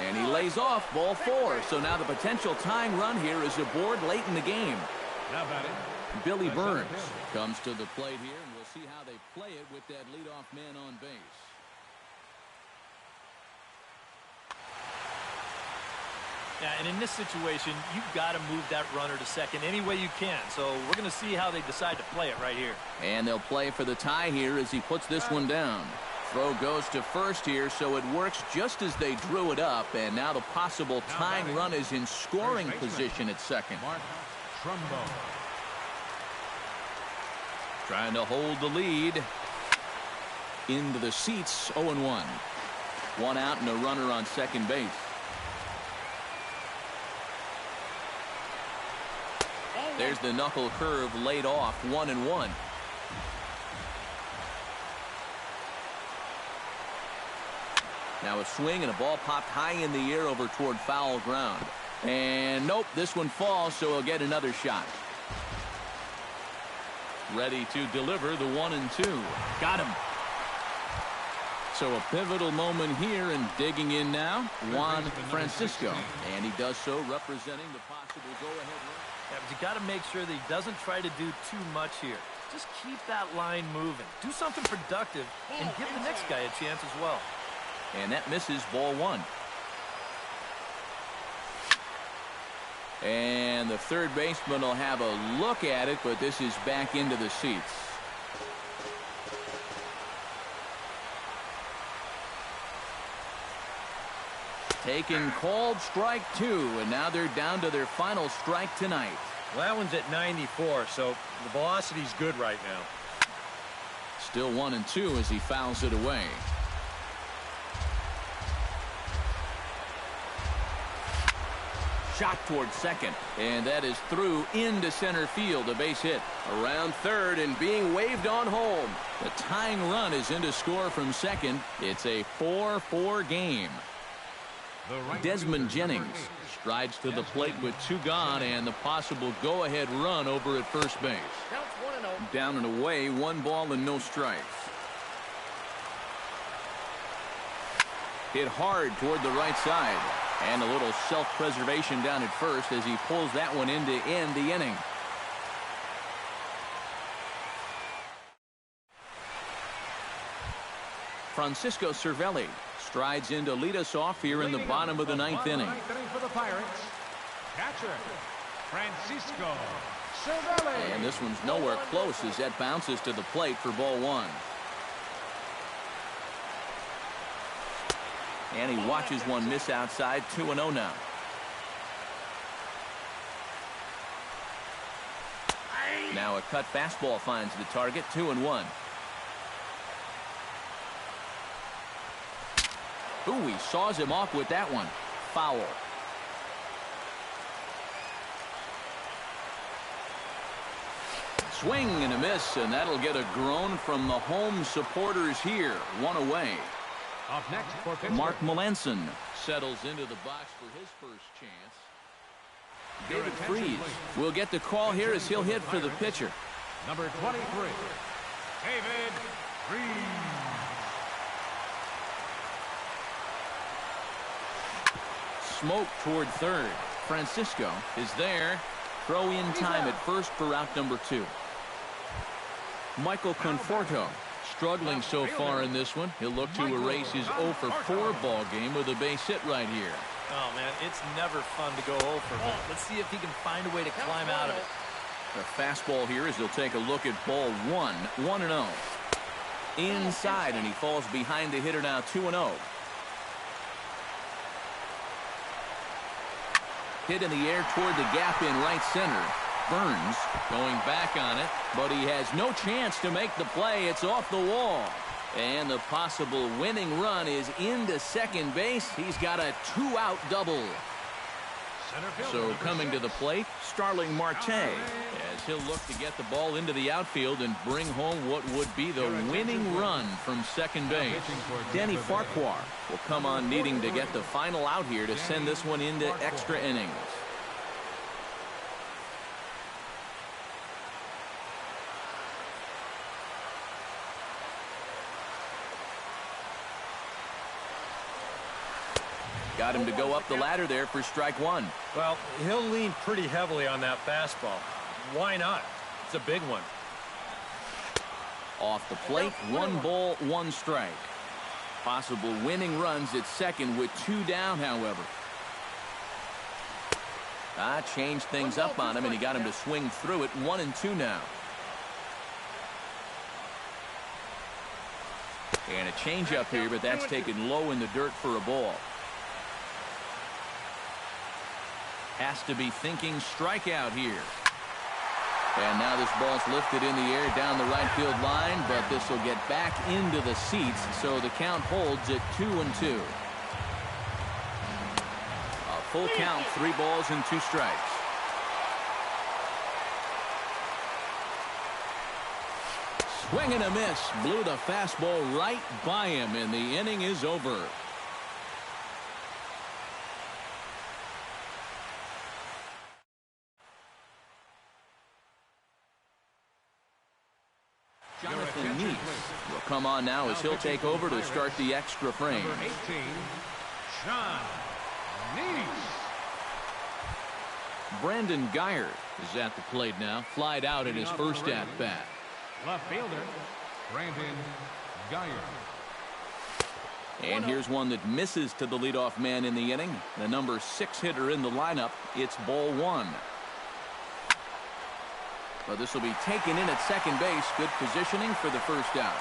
And he lays off ball 4. So now the potential tying run here is aboard late in the game. Now batting, Billy Burns comes to the plate here, and we'll see how they play it with that leadoff man on base. Yeah, and in this situation, you've got to move that runner to second any way you can. So we're going to see how they decide to play it right here. And they'll play for the tie here as he puts this one down. Throw goes to first here, so it works just as they drew it up. And now the possible tying run is in scoring position at second. Trying to hold the lead. Into the seats, 0-1. 1 out and a runner on second base. There's the knuckle curve laid off, 1-1. Now a swing and a ball popped high in the air over toward foul ground. And nope, this one falls, so he'll get another shot. Ready to deliver the 1-2. Got him. So a pivotal moment here, and digging in now, Juan Francisco. And he does so representing the possible go-ahead run. Yeah, but you got to make sure that he doesn't try to do too much here. Just keep that line moving. Do something productive and give the next guy a chance as well. And that misses, ball 1. And the third baseman will have a look at it, but this is back into the seats. Taking called strike 2, and now they're down to their final strike tonight. Well, that one's at 94, so the velocity's good right now. Still 1-2 as he fouls it away. Shot toward second, and that is through into center field, a base hit. Around third and being waved on home. The tying run is in to score from second. It's a 4-4 game. Desmond Jennings strides to the plate with 2 gone and the possible go-ahead run over at first base. Down and away, 1 ball and no strikes. Hit hard toward the right side. And a little self-preservation down at first as he pulls that one in to end the inning. Francisco Cervelli strides in to lead us off here in the bottom of the 9th inning. For the Pirates, catcher Francisco Cervelli. And this one's nowhere close as that bounces to the plate for ball 1. And he watches one miss outside. 2-0 now. Now a cut fastball finds the target. 2-1. Ooh, he saws him off with that one. Foul. Swing and a miss, and that'll get a groan from the home supporters here. 1 away. Up next for Pittsburgh, Mark Melanson settles into the box for his first chance. David Freese will get the call here as he'll hit for the pitcher. Number 23, David Freese. Smoke toward third. Francisco is there. Throw in time at first for out number 2. Michael Conforto struggling so far in this one. He'll look to erase his 0 for 4 ball game with a base hit right here. Oh, man, it's never fun to go 0 for 1. Let's see if he can find a way to climb out of it. The fastball here as he'll take a look at ball 1. 1-0. Inside, and he falls behind the hitter now. 2-0. Hit in the air toward the gap in right center. Burns going back on it, but he has no chance to make the play. It's off the wall. And the possible winning run is into second base. He's got a 2-out double. So coming to the plate, Starling Marte, as he'll look to get the ball into the outfield and bring home what would be the winning run from second base. Danny Farquhar will come on needing to get the final out here to send this one into extra innings. Got him to go up the ladder there for strike 1. Well, he'll lean pretty heavily on that fastball. Why not? It's a big one. Off the plate, 1 ball, 1 strike. Possible winning runs at second with 2 down, however. Changed things up on him, and he got him to swing through it. 1-2 now. And a changeup here, but that's taken low in the dirt for a ball. Has to be thinking strikeout here. And now this ball's lifted in the air down the right field line, but this will get back into the seats, so the count holds at 2-2. A full count, 3 balls and 2 strikes. Swing and a miss. Blew the fastball right by him, and the inning is over. Jonathan Neese will come on now as he'll take over to start the extra frame. Number 18, Sean Neese. Brandon Geyer is at the plate now. Flied out in his first at-bat. Left fielder, Brandon Geyer. And here's one that misses to the leadoff man in the inning. The number 6 hitter in the lineup. It's ball 1. But this will be taken in at second base. Good positioning for the first out.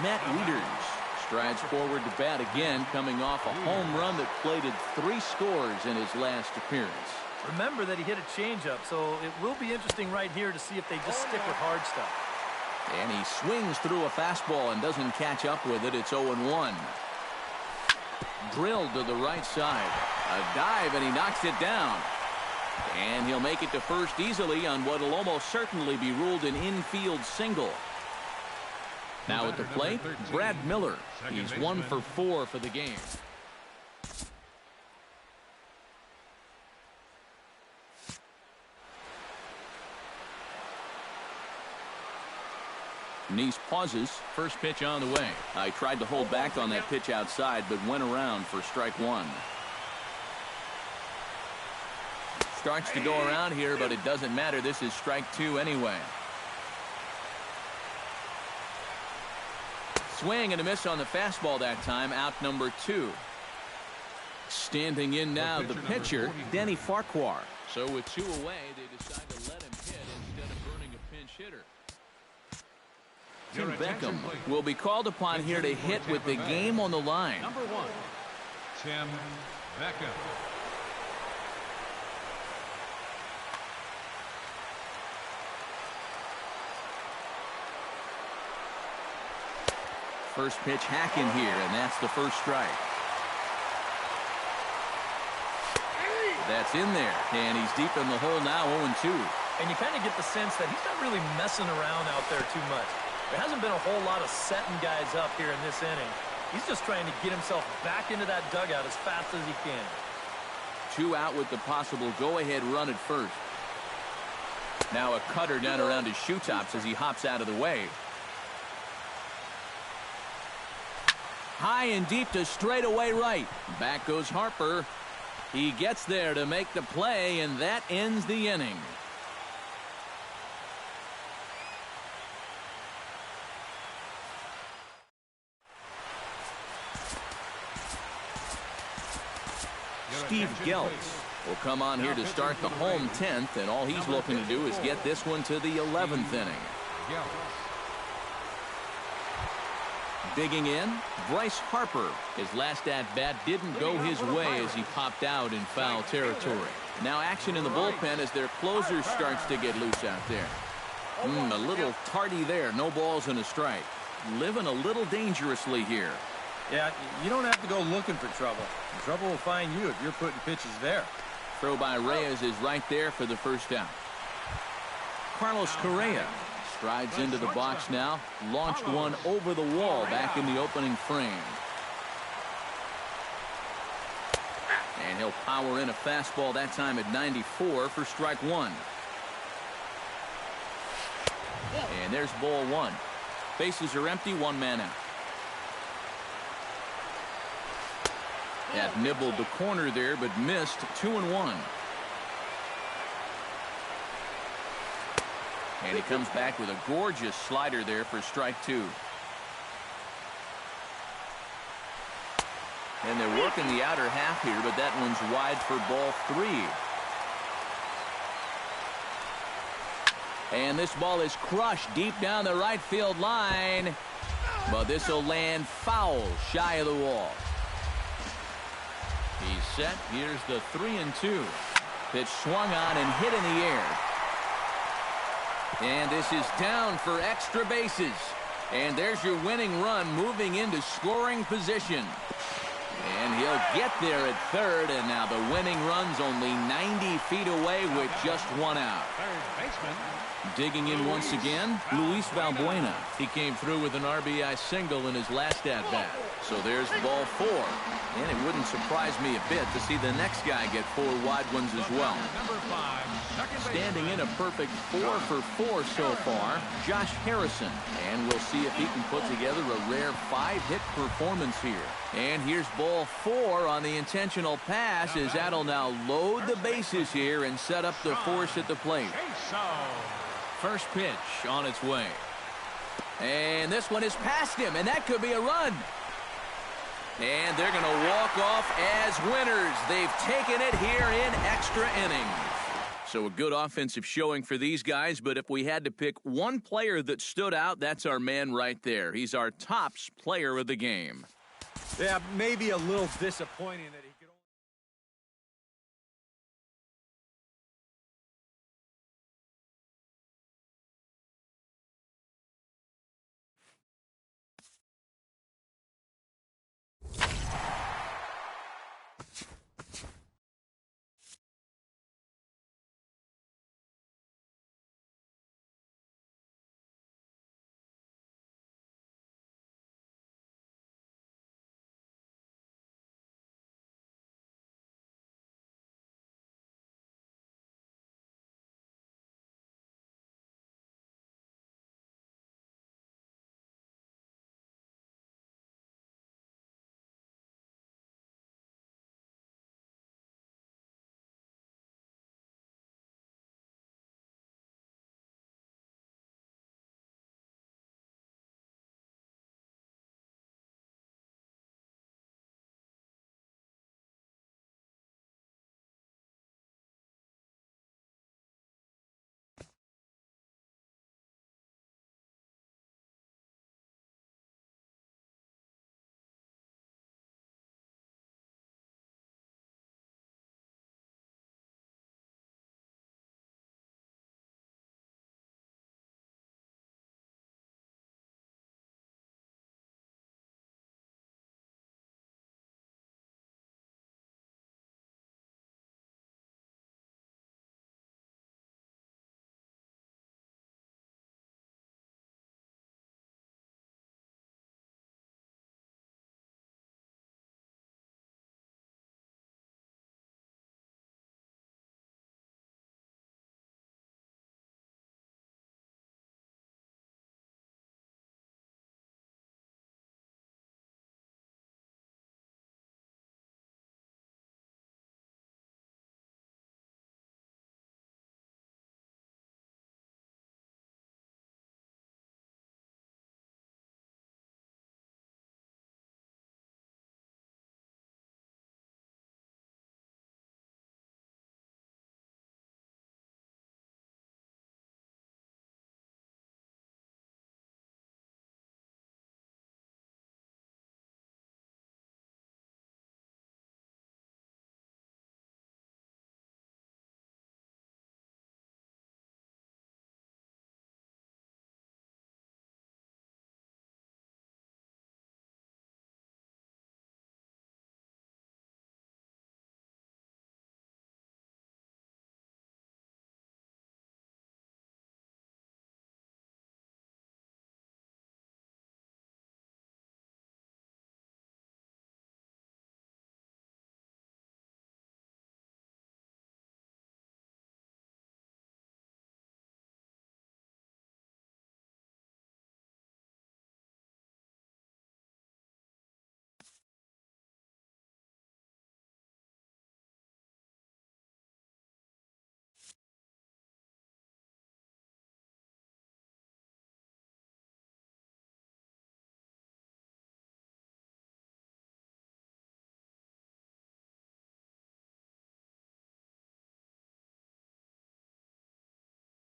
Matt Wieters strides forward to bat again, coming off a home run that plated 3 scores in his last appearance. Remember that he hit a changeup, so it will be interesting right here to see if they just stick with hard stuff. And he swings through a fastball and doesn't catch up with it. It's 0-1. Drilled to the right side. A dive, and he knocks it down. And he'll make it to first easily on what will almost certainly be ruled an infield single. Now at the plate, Brad Miller. He's 1 for 4 for the game. Neese pauses. First pitch on the way. I tried to hold back on that pitch outside, but went around for strike 1. Starts to go around here, but it doesn't matter. This is strike 2 anyway. Swing and a miss on the fastball that time. Out number 2. Standing in now, the pitcher, Danny Farquhar. So with 2 away, they decide to let him hit instead of burning a pinch hitter. Tim Beckham will be called upon here to hit with the game on the line. Number 1, Tim Beckham. First pitch hacking here, and that's the first strike. That's in there, and he's deep in the hole now, 0-2. And you kind of get the sense that he's not really messing around out there too much. There hasn't been a whole lot of setting guys up here in this inning. He's just trying to get himself back into that dugout as fast as he can. 2 out with the possible go-ahead run at first. Now a cutter down around his shoe tops as he hops out of the way. High and deep to straightaway right. Back goes Harper. He gets there to make the play, and that ends the inning. Steve Geltz will come on here to start the home 10th, and all he's looking to do is get this one to the 11th inning. Digging in, Bryce Harper. His last at-bat didn't go his way as he popped out in foul territory. Now action in the bullpen as their closer starts to get loose out there. A little tardy there. No balls and a strike. Living a little dangerously here. Yeah, you don't have to go looking for trouble. Trouble will find you if you're putting pitches there. Throw by Reyes is right there for the first out. Carlos Correa strides into the box now. Launched one over the wall back in the opening frame. And he'll power in a fastball that time at 94 for strike 1. And there's ball 1. Bases are empty, 1 man out. That nibbled the corner there, but missed. 2-1. And he comes back with a gorgeous slider there for strike 2. And they're working the outer half here, but that one's wide for ball 3. And this ball is crushed deep down the right field line. But this will land foul shy of the wall. He's set. Here's the 3-2. Pitch swung on and hit in the air. And this is down for extra bases. And there's your winning run moving into scoring position. And he'll get there at third. And now the winning run's only 90 feet away with just 1 out. Third baseman, Digging in once again, Luis Valbuena. He came through with an RBI single in his last at-bat. So there's ball 4. And it wouldn't surprise me a bit to see the next guy get 4 wide ones as well. Standing in a perfect 4 for 4 so far, Josh Harrison. And we'll see if he can put together a rare 5-hit performance here. And here's ball 4 on the intentional pass as that'll now load the bases here and set up the force at the plate. First pitch on its way. And this one is past him, and that could be a run. And they're going to walk off as winners. They've taken it here in extra innings. So a good offensive showing for these guys, but if we had to pick one player that stood out, that's our man right there. He's our tops player of the game. Yeah, maybe a little disappointing that he